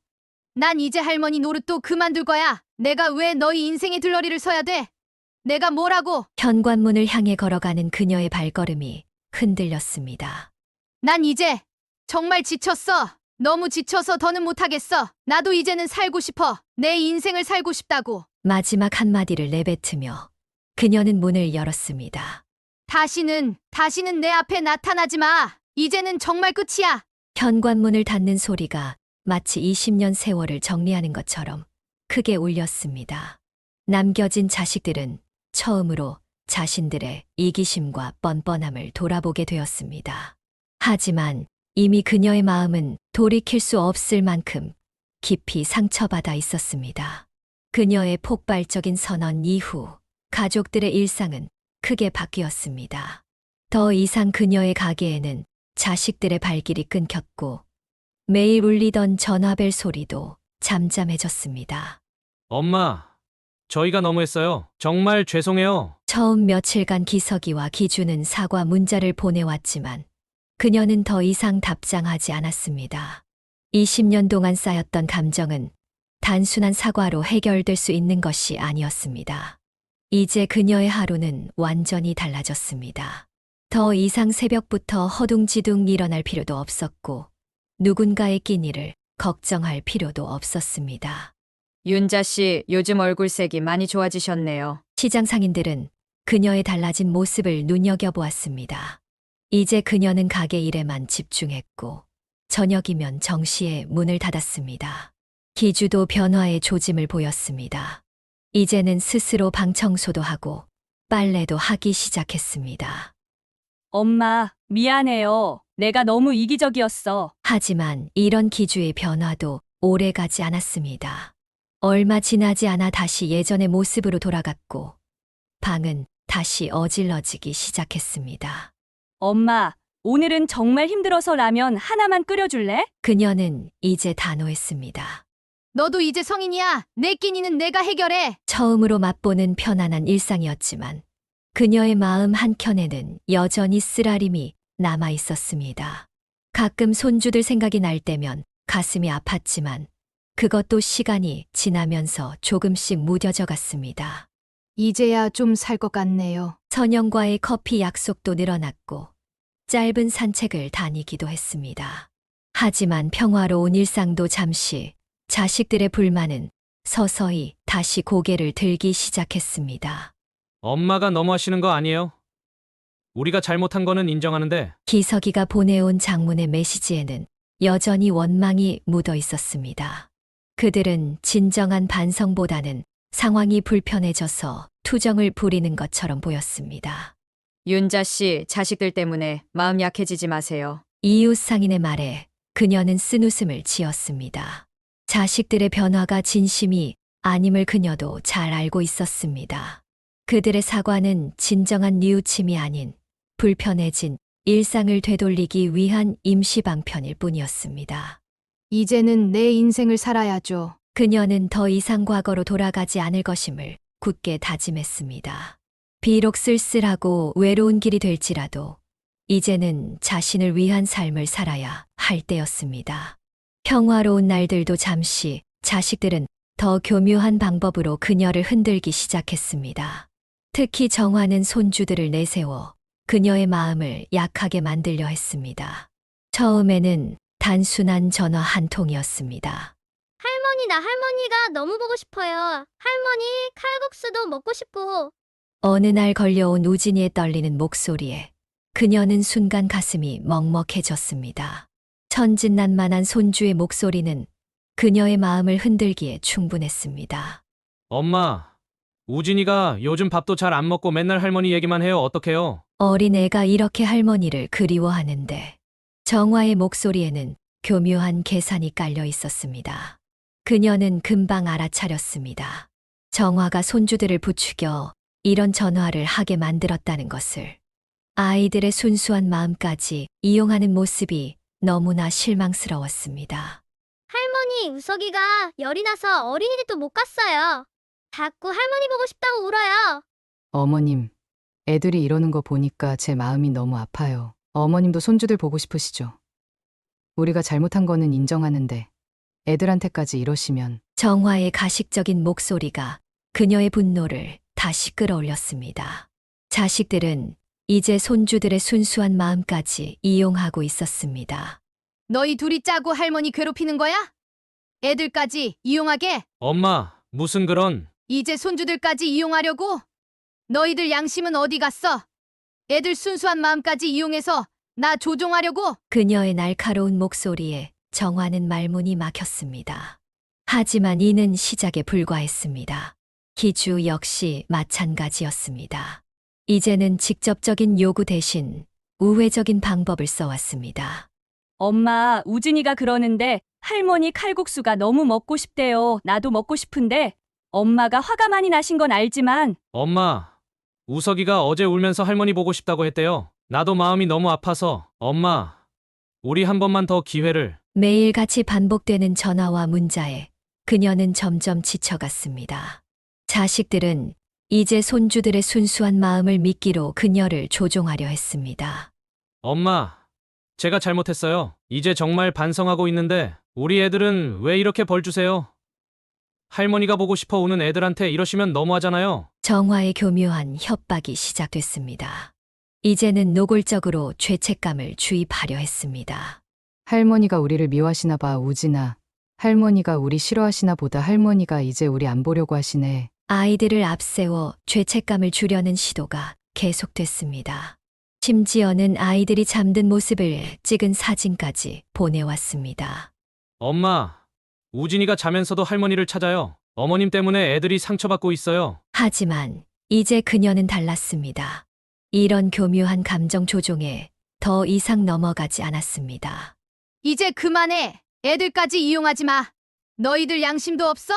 난 이제 할머니 노릇도 그만둘 거야. 내가 왜 너희 인생의 들러리를 서야 돼? 내가 뭐라고? 현관문을 향해 걸어가는 그녀의 발걸음이 흔들렸습니다. 난 이제 정말 지쳤어. 너무 지쳐서 더는 못하겠어. 나도 이제는 살고 싶어. 내 인생을 살고 싶다고. 마지막 한마디를 내뱉으며 그녀는 문을 열었습니다. 다시는 내 앞에 나타나지 마. 이제는 정말 끝이야. 현관문을 닫는 소리가 마치 20년 세월을 정리하는 것처럼 크게 울렸습니다. 남겨진 자식들은 처음으로 자신들의 이기심과 뻔뻔함을 돌아보게 되었습니다. 하지만 이미 그녀의 마음은 돌이킬 수 없을 만큼 깊이 상처받아 있었습니다. 그녀의 폭발적인 선언 이후 가족들의 일상은 크게 바뀌었습니다. 더 이상 그녀의 가게에는 자식들의 발길이 끊겼고 매일 울리던 전화벨 소리도 잠잠해졌습니다. 엄마, 저희가 너무했어요. 정말 죄송해요. 처음 며칠간 기석이와 기주는 사과 문자를 보내왔지만 그녀는 더 이상 답장하지 않았습니다. 20년 동안 쌓였던 감정은 단순한 사과로 해결될 수 있는 것이 아니었습니다. 이제 그녀의 하루는 완전히 달라졌습니다. 더 이상 새벽부터 허둥지둥 일어날 필요도 없었고 누군가의 끼니를 걱정할 필요도 없었습니다. 윤자 씨, 요즘 얼굴색이 많이 좋아지셨네요. 시장 상인들은 그녀의 달라진 모습을 눈여겨보았습니다. 이제 그녀는 가게 일에만 집중했고 저녁이면 정시에 문을 닫았습니다. 기주도 변화의 조짐을 보였습니다. 이제는 스스로 방 청소도 하고 빨래도 하기 시작했습니다. 엄마, 미안해요. 내가 너무 이기적이었어. 하지만 이런 기주의 변화도 오래가지 않았습니다. 얼마 지나지 않아 다시 예전의 모습으로 돌아갔고 방은 다시 어질러지기 시작했습니다. 엄마, 오늘은 정말 힘들어서 라면 하나만 끓여줄래? 그녀는 이제 단호했습니다. 너도 이제 성인이야. 내 끼니는 내가 해결해. 처음으로 맛보는 편안한 일상이었지만 그녀의 마음 한켠에는 여전히 쓰라림이 남아 있었습니다. 가끔 손주들 생각이 날 때면 가슴이 아팠지만 그것도 시간이 지나면서 조금씩 무뎌져 갔습니다. 이제야 좀 살 것 같네요. 선영과의 커피 약속도 늘어났고 짧은 산책을 다니기도 했습니다. 하지만 평화로운 일상도 잠시 자식들의 불만은 서서히 다시 고개를 들기 시작했습니다. 엄마가 너무 하시는 거 아니에요? 우리가 잘못한 거는 인정하는데 기석이가 보내온 장문의 메시지에는 여전히 원망이 묻어 있었습니다. 그들은 진정한 반성보다는 상황이 불편해져서 투정을 부리는 것처럼 보였습니다. 윤자 씨, 자식들 때문에 마음 약해지지 마세요. 이웃 상인의 말에 그녀는 쓴웃음을 지었습니다. 자식들의 변화가 진심이 아님을 그녀도 잘 알고 있었습니다. 그들의 사과는 진정한 뉘우침이 아닌 불편해진 일상을 되돌리기 위한 임시 방편일 뿐이었습니다. 이제는 내 인생을 살아야죠. 그녀는 더 이상 과거로 돌아가지 않을 것임을 굳게 다짐했습니다. 비록 쓸쓸하고 외로운 길이 될지라도 이제는 자신을 위한 삶을 살아야 할 때였습니다. 평화로운 날들도 잠시 자식들은 더 교묘한 방법으로 그녀를 흔들기 시작했습니다. 특히 정화는 손주들을 내세워 그녀의 마음을 약하게 만들려 했습니다. 처음에는 단순한 전화 한 통이었습니다. 할머니, 나 할머니가 너무 보고 싶어요. 할머니, 칼국수도 먹고 싶고. 어느 날 걸려온 우진이의 떨리는 목소리에 그녀는 순간 가슴이 먹먹해졌습니다. 천진난만한 손주의 목소리는 그녀의 마음을 흔들기에 충분했습니다. 엄마, 우진이가 요즘 밥도 잘 안 먹고 맨날 할머니 얘기만 해요. 어떡해요? 어린애가 이렇게 할머니를 그리워하는데 정화의 목소리에는 교묘한 계산이 깔려 있었습니다. 그녀는 금방 알아차렸습니다. 정화가 손주들을 부추겨 이런 전화를 하게 만들었다는 것을. 아이들의 순수한 마음까지 이용하는 모습이 너무나 실망스러웠습니다. 할머니, 우석이가 열이 나서 어린이집도 못 갔어요. 자꾸 할머니 보고 싶다고 울어요. 어머님, 애들이 이러는 거 보니까 제 마음이 너무 아파요. 어머님도 손주들 보고 싶으시죠? 우리가 잘못한 거는 인정하는데 애들한테까지 이러시면. 정화의 가식적인 목소리가 그녀의 분노를 다시 끌어올렸습니다. 자식들은 이제 손주들의 순수한 마음까지 이용하고 있었습니다. 너희 둘이 짜고 할머니 괴롭히는 거야? 애들까지 이용하게? 엄마, 무슨 그런... 이제 손주들까지 이용하려고? 너희들 양심은 어디 갔어? 애들 순수한 마음까지 이용해서 나 조종하려고? 그녀의 날카로운 목소리에 정화는 말문이 막혔습니다. 하지만 이는 시작에 불과했습니다. 기주 역시 마찬가지였습니다. 이제는 직접적인 요구 대신 우회적인 방법을 써왔습니다. 엄마, 우진이가 그러는데 할머니 칼국수가 너무 먹고 싶대요. 나도 먹고 싶은데 엄마가 화가 많이 나신 건 알지만 엄마, 우석이가 어제 울면서 할머니 보고 싶다고 했대요. 나도 마음이 너무 아파서. 엄마, 우리 한 번만 더 기회를... 매일같이 반복되는 전화와 문자에 그녀는 점점 지쳐갔습니다. 자식들은 이제 손주들의 순수한 마음을 믿기로 그녀를 조종하려 했습니다. 엄마, 제가 잘못했어요. 이제 정말 반성하고 있는데 우리 애들은 왜 이렇게 벌 주세요? 할머니가 보고 싶어 우는 애들한테 이러시면 너무하잖아요. 정화의 교묘한 협박이 시작됐습니다. 이제는 노골적으로 죄책감을 주입하려 했습니다. 할머니가 우리를 미워하시나 봐, 우진아. 할머니가 우리 싫어하시나 보다. 할머니가 이제 우리 안 보려고 하시네. 아이들을 앞세워 죄책감을 주려는 시도가 계속됐습니다. 심지어는 아이들이 잠든 모습을 찍은 사진까지 보내왔습니다. 엄마, 우진이가 자면서도 할머니를 찾아요. 어머님 때문에 애들이 상처받고 있어요. 하지만 이제 그녀는 달랐습니다. 이런 교묘한 감정 조종에 더 이상 넘어가지 않았습니다. 이제 그만해. 애들까지 이용하지 마. 너희들 양심도 없어?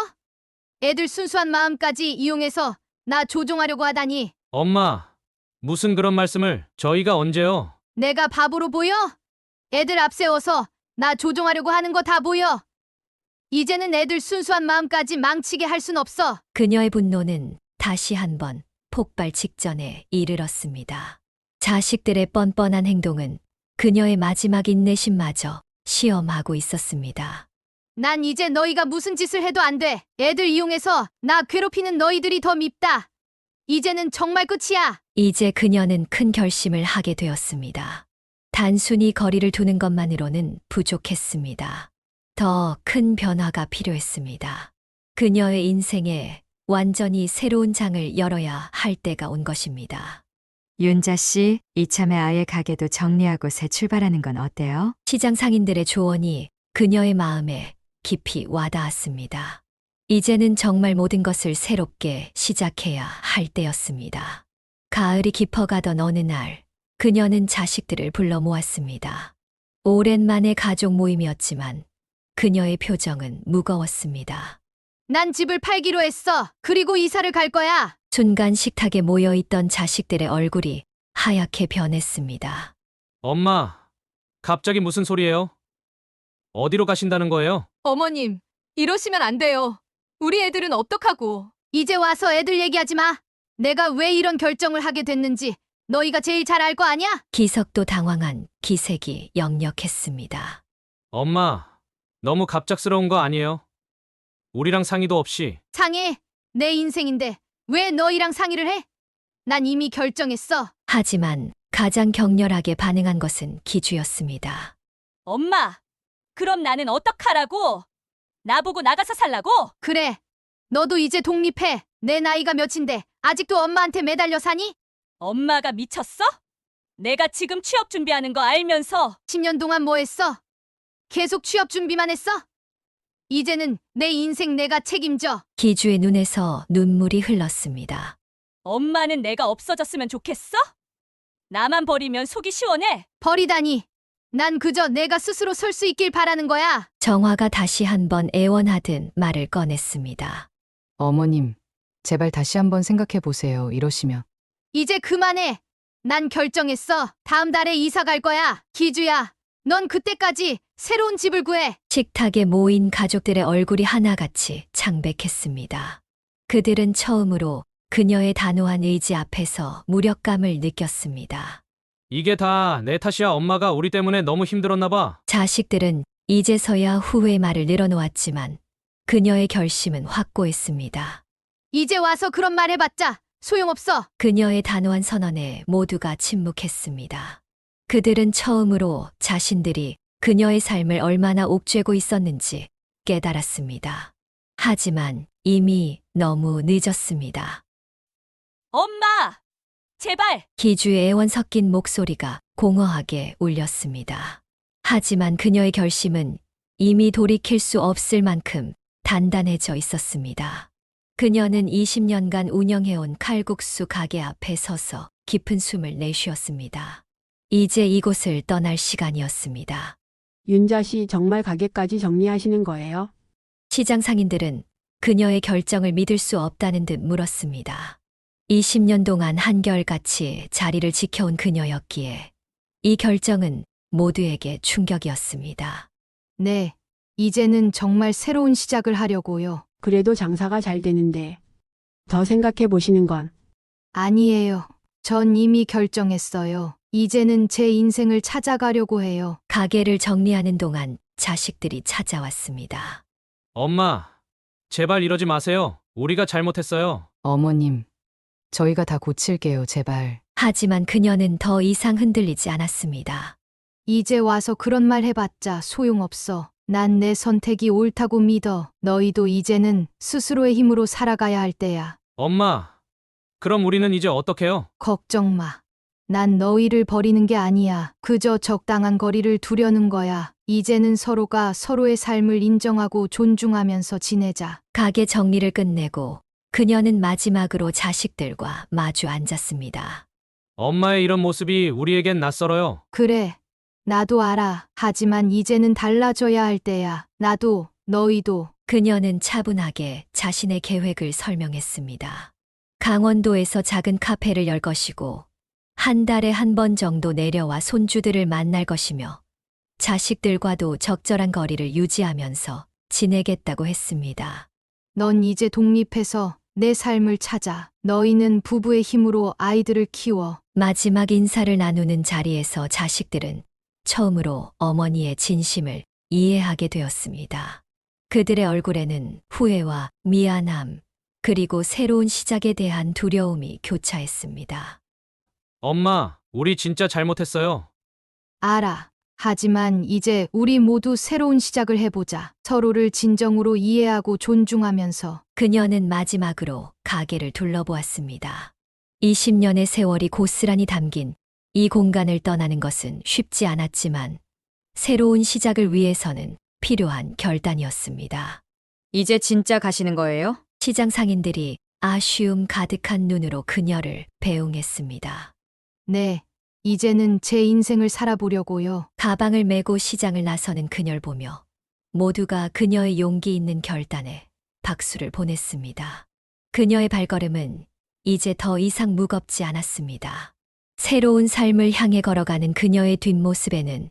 애들 순수한 마음까지 이용해서 나 조종하려고 하다니. 엄마, 무슨 그런 말씀을... 저희가 언제요? 내가 바보로 보여? 애들 앞세워서 나 조종하려고 하는 거 다 보여. 이제는 애들 순수한 마음까지 망치게 할 순 없어. 그녀의 분노는 다시 한번 폭발 직전에 이르렀습니다. 자식들의 뻔뻔한 행동은 그녀의 마지막 인내심마저 시험하고 있었습니다. 난 이제 너희가 무슨 짓을 해도 안 돼. 애들 이용해서 나 괴롭히는 너희들이 더 밉다. 이제는 정말 끝이야. 이제 그녀는 큰 결심을 하게 되었습니다. 단순히 거리를 두는 것만으로는 부족했습니다. 더 큰 변화가 필요했습니다. 그녀의 인생에 완전히 새로운 장을 열어야 할 때가 온 것입니다. 윤자 씨, 이참에 아예 가게도 정리하고 새 출발하는 건 어때요? 시장 상인들의 조언이 그녀의 마음에 깊이 와닿았습니다. 이제는 정말 모든 것을 새롭게 시작해야 할 때였습니다. 가을이 깊어가던 어느 날, 그녀는 자식들을 불러 모았습니다. 오랜만에 가족 모임이었지만 그녀의 표정은 무거웠습니다. 난 집을 팔기로 했어. 그리고 이사를 갈 거야. 순간 식탁에 모여있던 자식들의 얼굴이 하얗게 변했습니다. 엄마, 갑자기 무슨 소리예요? 어디로 가신다는 거예요? 어머님, 이러시면 안 돼요. 우리 애들은 어떡하고. 이제 와서 애들 얘기하지 마. 내가 왜 이런 결정을 하게 됐는지 너희가 제일 잘 알 거 아니야? 기석도 당황한 기색이 역력했습니다. 엄마, 너무 갑작스러운 거 아니에요? 우리랑 상의도 없이. 상해. 내 인생인데 왜 너희랑 상의를 해? 난 이미 결정했어. 하지만 가장 격렬하게 반응한 것은 기주였습니다. 엄마, 그럼 나는 어떡하라고? 나보고 나가서 살라고? 그래. 너도 이제 독립해. 내 나이가 몇인데 아직도 엄마한테 매달려 사니? 엄마가 미쳤어? 내가 지금 취업 준비하는 거 알면서 10년 동안 뭐 했어? 계속 취업 준비만 했어? 이제는 내 인생 내가 책임져. 기주의 눈에서 눈물이 흘렀습니다. 엄마는 내가 없어졌으면 좋겠어? 나만 버리면 속이 시원해. 버리다니. 난 그저 내가 스스로 설 수 있길 바라는 거야. 정화가 다시 한번 애원하듯 말을 꺼냈습니다. 어머님, 제발 다시 한번 생각해 보세요. 이러시면. 이제 그만해. 난 결정했어. 다음 달에 이사 갈 거야. 기주야, 넌 그때까지 새로운 집을 구해. 식탁에 모인 가족들의 얼굴이 하나같이 창백했습니다. 그들은 처음으로 그녀의 단호한 의지 앞에서 무력감을 느꼈습니다. 이게 다 내 탓이야. 엄마가 우리 때문에 너무 힘들었나 봐. 자식들은 이제서야 후회의 말을 늘어놓았지만 그녀의 결심은 확고했습니다. 이제 와서 그런 말 해봤자 소용없어. 그녀의 단호한 선언에 모두가 침묵했습니다. 그들은 처음으로 자신들이 그녀의 삶을 얼마나 옥죄고 있었는지 깨달았습니다. 하지만 이미 너무 늦었습니다. 엄마! 제발! 기주의 애원 섞인 목소리가 공허하게 울렸습니다. 하지만 그녀의 결심은 이미 돌이킬 수 없을 만큼 단단해져 있었습니다. 그녀는 20년간 운영해온 칼국수 가게 앞에 서서 깊은 숨을 내쉬었습니다. 이제 이곳을 떠날 시간이었습니다. 윤자 씨 정말 가게까지 정리하시는 거예요? 시장 상인들은 그녀의 결정을 믿을 수 없다는 듯 물었습니다. 20년 동안 한결같이 자리를 지켜온 그녀였기에 이 결정은 모두에게 충격이었습니다. 네. 이제는 정말 새로운 시작을 하려고요. 그래도 장사가 잘 되는데 더 생각해 보시는 건 아니에요. 전 이미 결정했어요. 이제는 제 인생을 찾아가려고 해요. 가게를 정리하는 동안 자식들이 찾아왔습니다. 엄마, 제발 이러지 마세요. 우리가 잘못했어요. 어머님, 저희가 다 고칠게요. 제발. 하지만 그녀는 더 이상 흔들리지 않았습니다. 이제 와서 그런 말 해봤자 소용없어. 난 내 선택이 옳다고 믿어. 너희도 이제는 스스로의 힘으로 살아가야 할 때야. 엄마, 그럼 우리는 이제 어떡해요? 걱정 마. 난 너희를 버리는 게 아니야. 그저 적당한 거리를 두려는 거야. 이제는 서로가 서로의 삶을 인정하고 존중하면서 지내자. 가게 정리를 끝내고 그녀는 마지막으로 자식들과 마주 앉았습니다. 엄마의 이런 모습이 우리에겐 낯설어요. 그래. 나도 알아. 하지만 이제는 달라져야 할 때야. 나도, 너희도. 그녀는 차분하게 자신의 계획을 설명했습니다. 강원도에서 작은 카페를 열 것이고 한 달에 한 번 정도 내려와 손주들을 만날 것이며 자식들과도 적절한 거리를 유지하면서 지내겠다고 했습니다. 넌 이제 독립해서 내 삶을 찾아. 너희는 부부의 힘으로 아이들을 키워. 마지막 인사를 나누는 자리에서 자식들은 처음으로 어머니의 진심을 이해하게 되었습니다. 그들의 얼굴에는 후회와 미안함, 그리고 새로운 시작에 대한 두려움이 교차했습니다. 엄마, 우리 진짜 잘못했어요. 알아. 하지만 이제 우리 모두 새로운 시작을 해보자. 서로를 진정으로 이해하고 존중하면서. 그녀는 마지막으로 가게를 둘러보았습니다. 20년의 세월이 고스란히 담긴 이 공간을 떠나는 것은 쉽지 않았지만 새로운 시작을 위해서는 필요한 결단이었습니다. 이제 진짜 가시는 거예요? 시장 상인들이 아쉬움 가득한 눈으로 그녀를 배웅했습니다. 네. 이제는 제 인생을 살아보려고요. 가방을 메고 시장을 나서는 그녀를 보며 모두가 그녀의 용기 있는 결단에 박수를 보냈습니다. 그녀의 발걸음은 이제 더 이상 무겁지 않았습니다. 새로운 삶을 향해 걸어가는 그녀의 뒷모습에는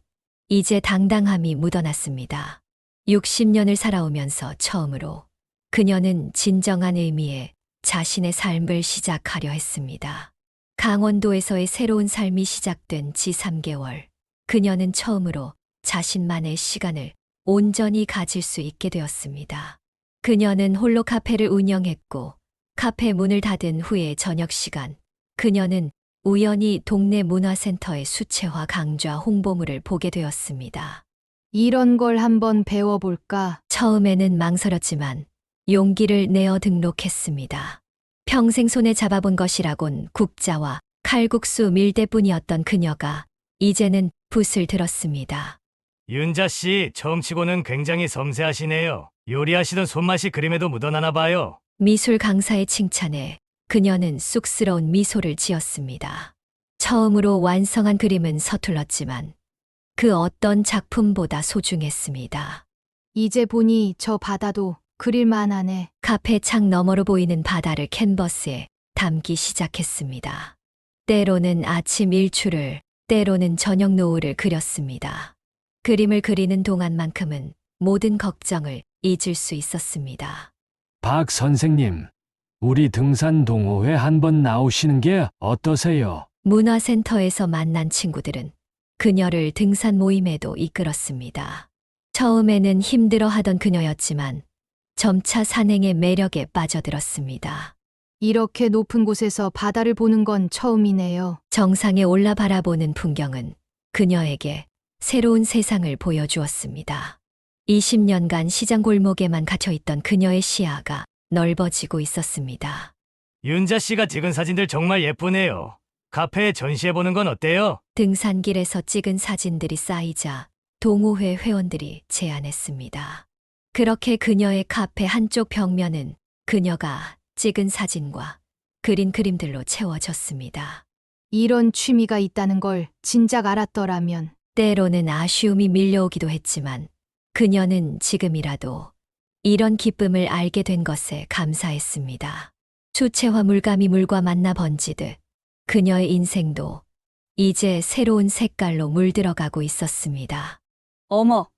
이제 당당함이 묻어났습니다. 60년을 살아오면서 처음으로 그녀는 진정한 의미의 자신의 삶을 시작하려 했습니다. 강원도에서의 새로운 삶이 시작된 지 3개월, 그녀는 처음으로 자신만의 시간을 온전히 가질 수 있게 되었습니다. 그녀는 홀로 카페를 운영했고, 카페 문을 닫은 후의 저녁 시간, 그녀는 우연히 동네 문화센터의 수채화 강좌 홍보물을 보게 되었습니다. 이런 걸 한번 배워볼까? 처음에는 망설였지만 용기를 내어 등록했습니다. 평생 손에 잡아본 것이라곤 국자와 칼국수 밀대뿐이었던 그녀가 이제는 붓을 들었습니다. 윤자 씨, 처음치고는 굉장히 섬세하시네요. 요리하시던 손맛이 그림에도 묻어나나 봐요. 미술 강사의 칭찬에 그녀는 쑥스러운 미소를 지었습니다. 처음으로 완성한 그림은 서툴렀지만 그 어떤 작품보다 소중했습니다. 이제 보니 저 바다도 그릴만 하네. 카페 창 너머로 보이는 바다를 캔버스에 담기 시작했습니다. 때로는 아침 일출을, 때로는 저녁 노을을 그렸습니다. 그림을 그리는 동안만큼은 모든 걱정을 잊을 수 있었습니다. 박 선생님, 우리 등산 동호회 한번 나오시는 게 어떠세요? 문화센터에서 만난 친구들은 그녀를 등산 모임에도 이끌었습니다. 처음에는 힘들어하던 그녀였지만 점차 산행의 매력에 빠져들었습니다. 이렇게 높은 곳에서 바다를 보는 건 처음이네요. 정상에 올라 바라보는 풍경은 그녀에게 새로운 세상을 보여주었습니다. 20년간 시장 골목에만 갇혀있던 그녀의 시야가 넓어지고 있었습니다. 윤자 씨가 찍은 사진들 정말 예쁘네요. 카페에 전시해보는 건 어때요? 등산길에서 찍은 사진들이 쌓이자 동호회 회원들이 제안했습니다. 그렇게 그녀의 카페 한쪽 벽면은 그녀가 찍은 사진과 그린 그림들로 채워졌습니다. 이런 취미가 있다는 걸 진작 알았더라면. 때로는 아쉬움이 밀려오기도 했지만 그녀는 지금이라도 이런 기쁨을 알게 된 것에 감사했습니다. 수채화 물감이 물과 만나 번지듯 그녀의 인생도 이제 새로운 색깔로 물들어가고 있었습니다. 어머,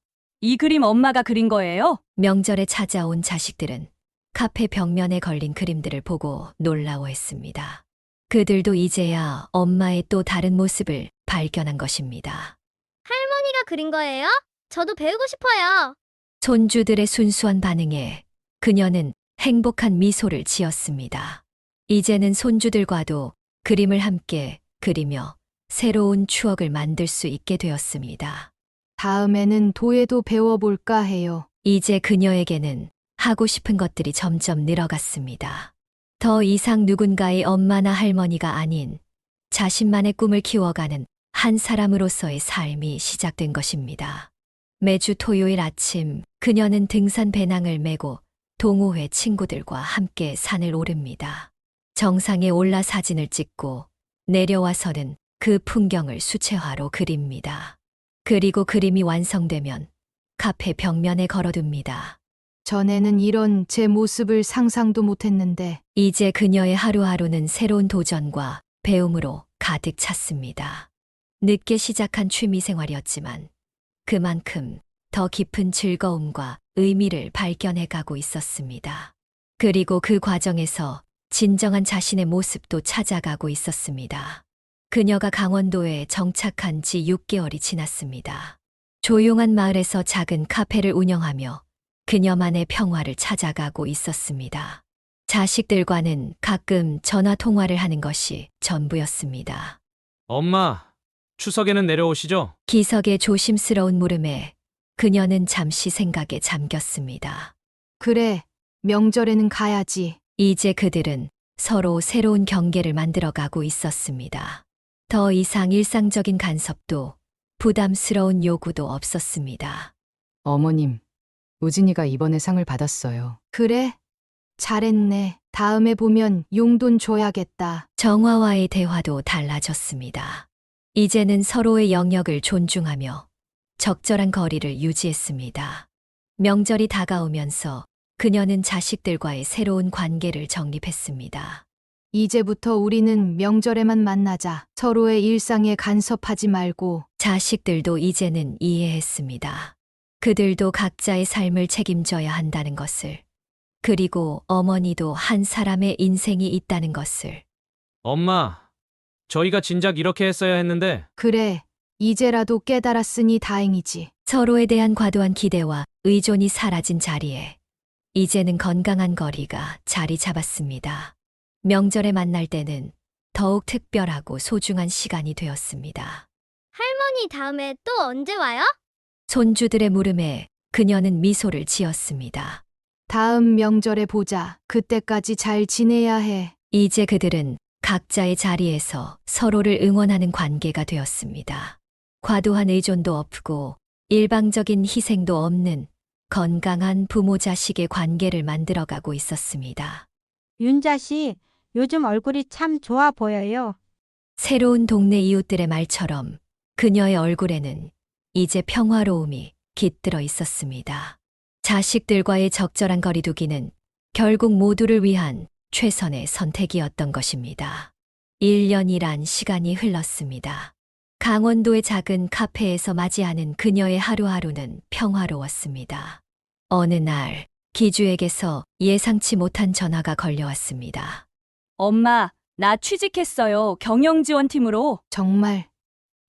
이 그림 엄마가 그린 거예요? 명절에 찾아온 자식들은 카페 벽면에 걸린 그림들을 보고 놀라워했습니다. 그들도 이제야 엄마의 또 다른 모습을 발견한 것입니다. 할머니가 그린 거예요? 저도 배우고 싶어요. 손주들의 순수한 반응에 그녀는 행복한 미소를 지었습니다. 이제는 손주들과도 그림을 함께 그리며 새로운 추억을 만들 수 있게 되었습니다. 다음에는 도예도 배워볼까 해요. 이제 그녀에게는 하고 싶은 것들이 점점 늘어갔습니다. 더 이상 누군가의 엄마나 할머니가 아닌 자신만의 꿈을 키워가는 한 사람으로서의 삶이 시작된 것입니다. 매주 토요일 아침 그녀는 등산 배낭을 메고 동호회 친구들과 함께 산을 오릅니다. 정상에 올라 사진을 찍고 내려와서는 그 풍경을 수채화로 그립니다. 그리고 그림이 완성되면 카페 벽면에 걸어둡니다. 전에는 이런 제 모습을 상상도 못했는데. 이제 그녀의 하루하루는 새로운 도전과 배움으로 가득 찼습니다. 늦게 시작한 취미 생활이었지만 그만큼 더 깊은 즐거움과 의미를 발견해 가고 있었습니다. 그리고 그 과정에서 진정한 자신의 모습도 찾아가고 있었습니다. 그녀가 강원도에 정착한 지 6개월이 지났습니다. 조용한 마을에서 작은 카페를 운영하며 그녀만의 평화를 찾아가고 있었습니다. 자식들과는 가끔 전화 통화를 하는 것이 전부였습니다. 엄마, 추석에는 내려오시죠? 기석의 조심스러운 물음에 그녀는 잠시 생각에 잠겼습니다. 그래, 명절에는 가야지. 이제 그들은 서로 새로운 경계를 만들어가고 있었습니다. 더 이상 일상적인 간섭도 부담스러운 요구도 없었습니다. 어머님, 우진이가 이번에 상을 받았어요. 그래? 잘했네. 다음에 보면 용돈 줘야겠다. 정화와의 대화도 달라졌습니다. 이제는 서로의 영역을 존중하며 적절한 거리를 유지했습니다. 명절이 다가오면서 그녀는 자식들과의 새로운 관계를 정립했습니다. 이제부터 우리는 명절에만 만나자. 서로의 일상에 간섭하지 말고. 자식들도 이제는 이해했습니다. 그들도 각자의 삶을 책임져야 한다는 것을. 그리고 어머니도 한 사람의 인생이 있다는 것을. 엄마, 저희가 진작 이렇게 했어야 했는데. 그래, 이제라도 깨달았으니 다행이지. 서로에 대한 과도한 기대와 의존이 사라진 자리에 이제는 건강한 거리가 자리 잡았습니다. 명절에 만날 때는 더욱 특별하고 소중한 시간이 되었습니다. 할머니 다음에 또 언제 와요? 손주들의 물음에 그녀는 미소를 지었습니다. 다음 명절에 보자. 그때까지 잘 지내야 해. 이제 그들은 각자의 자리에서 서로를 응원하는 관계가 되었습니다. 과도한 의존도 없고 일방적인 희생도 없는 건강한 부모 자식의 관계를 만들어가고 있었습니다. 윤자 씨, 요즘 얼굴이 참 좋아 보여요. 새로운 동네 이웃들의 말처럼 그녀의 얼굴에는 이제 평화로움이 깃들어 있었습니다. 자식들과의 적절한 거리두기는 결국 모두를 위한 최선의 선택이었던 것입니다. 1년이란 시간이 흘렀습니다. 강원도의 작은 카페에서 맞이하는 그녀의 하루하루는 평화로웠습니다. 어느 날 기주에게서 예상치 못한 전화가 걸려왔습니다. 엄마, 나 취직했어요. 경영지원팀으로. 정말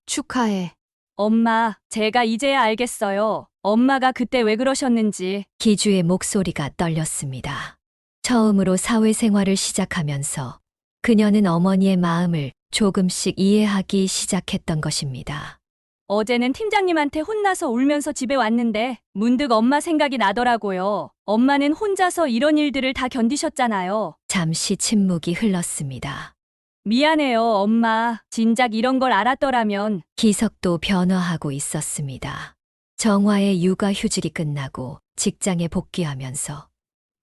축하해. 엄마, 제가 이제야 알겠어요. 엄마가 그때 왜 그러셨는지. 기주의 목소리가 떨렸습니다. 처음으로 사회생활을 시작하면서 그녀는 어머니의 마음을 조금씩 이해하기 시작했던 것입니다. 어제는 팀장님한테 혼나서 울면서 집에 왔는데 문득 엄마 생각이 나더라고요. 엄마는 혼자서 이런 일들을 다 견디셨잖아요. 잠시 침묵이 흘렀습니다. 미안해요, 엄마. 진작 이런 걸 알았더라면. 기석도 변화하고 있었습니다. 정화의 육아 휴직이 끝나고 직장에 복귀하면서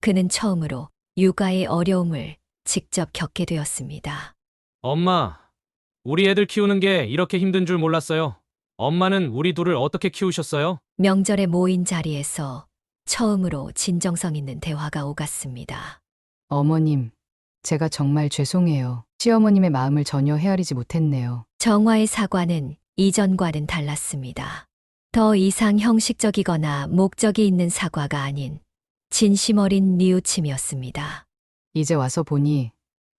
그는 처음으로 육아의 어려움을 직접 겪게 되었습니다. 엄마, 우리 애들 키우는 게 이렇게 힘든 줄 몰랐어요. 엄마는 우리 둘을 어떻게 키우셨어요? 명절에 모인 자리에서 처음으로 진정성 있는 대화가 오갔습니다. 어머님, 제가 정말 죄송해요. 시어머님의 마음을 전혀 헤아리지 못했네요. 정화의 사과는 이전과는 달랐습니다. 더 이상 형식적이거나 목적이 있는 사과가 아닌 진심 어린 뉘우침이었습니다. 이제 와서 보니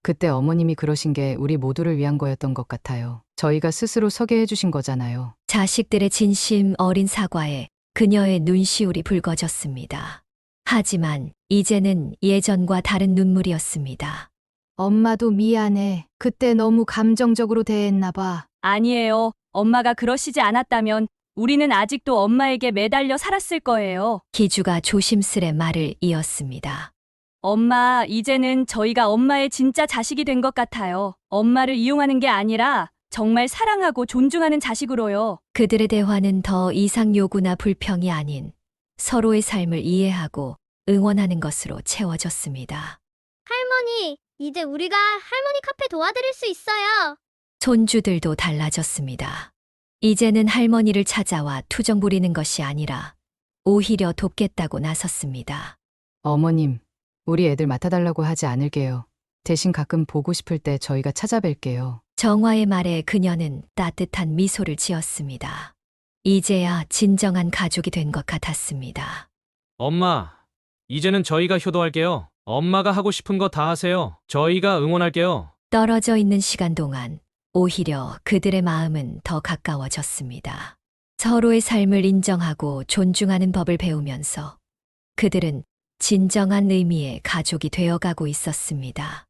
그때 어머님이 그러신 게 우리 모두를 위한 거였던 것 같아요. 저희가 스스로 서게 해주신 거잖아요. 자식들의 진심 어린 사과에 그녀의 눈시울이 붉어졌습니다. 하지만 이제는 예전과 다른 눈물이었습니다. 엄마도 미안해. 그때 너무 감정적으로 대했나 봐. 아니에요. 엄마가 그러시지 않았다면 우리는 아직도 엄마에게 매달려 살았을 거예요. 기주가 조심스레 말을 이었습니다. 엄마, 이제는 저희가 엄마의 진짜 자식이 된 것 같아요. 엄마를 이용하는 게 아니라 정말 사랑하고 존중하는 자식으로요. 그들의 대화는 더 이상 요구나 불평이 아닌 서로의 삶을 이해하고 응원하는 것으로 채워졌습니다. 할머니, 이제 우리가 할머니 카페 도와드릴 수 있어요. 손주들도 달라졌습니다. 이제는 할머니를 찾아와 투정 부리는 것이 아니라 오히려 돕겠다고 나섰습니다. 어머님, 우리 애들 맡아달라고 하지 않을게요. 대신 가끔 보고 싶을 때 저희가 찾아뵐게요. 정화의 말에 그녀는 따뜻한 미소를 지었습니다. 이제야 진정한 가족이 된 것 같았습니다. 엄마, 이제는 저희가 효도할게요. 엄마가 하고 싶은 거 다 하세요. 저희가 응원할게요. 떨어져 있는 시간 동안 오히려 그들의 마음은 더 가까워졌습니다. 서로의 삶을 인정하고 존중하는 법을 배우면서 그들은 진정한 의미의 가족이 되어가고 있었습니다.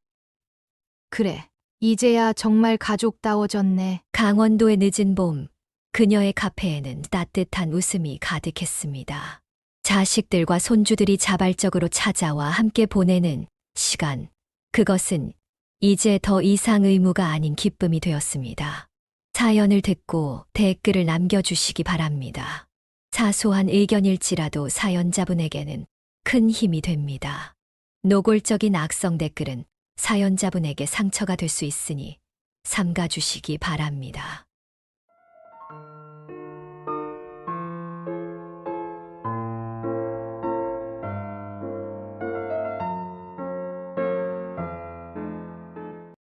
그래, 이제야 정말 가족다워졌네. 강원도의 늦은 봄, 그녀의 카페에는 따뜻한 웃음이 가득했습니다. 자식들과 손주들이 자발적으로 찾아와 함께 보내는 시간, 그것은 이제 더 이상 의무가 아닌 기쁨이 되었습니다. 사연을 듣고 댓글을 남겨주시기 바랍니다. 사소한 의견일지라도 사연자분에게는 큰 힘이 됩니다. 노골적인 악성 댓글은 사연자분에게 상처가 될 수 있으니 삼가주시기 바랍니다.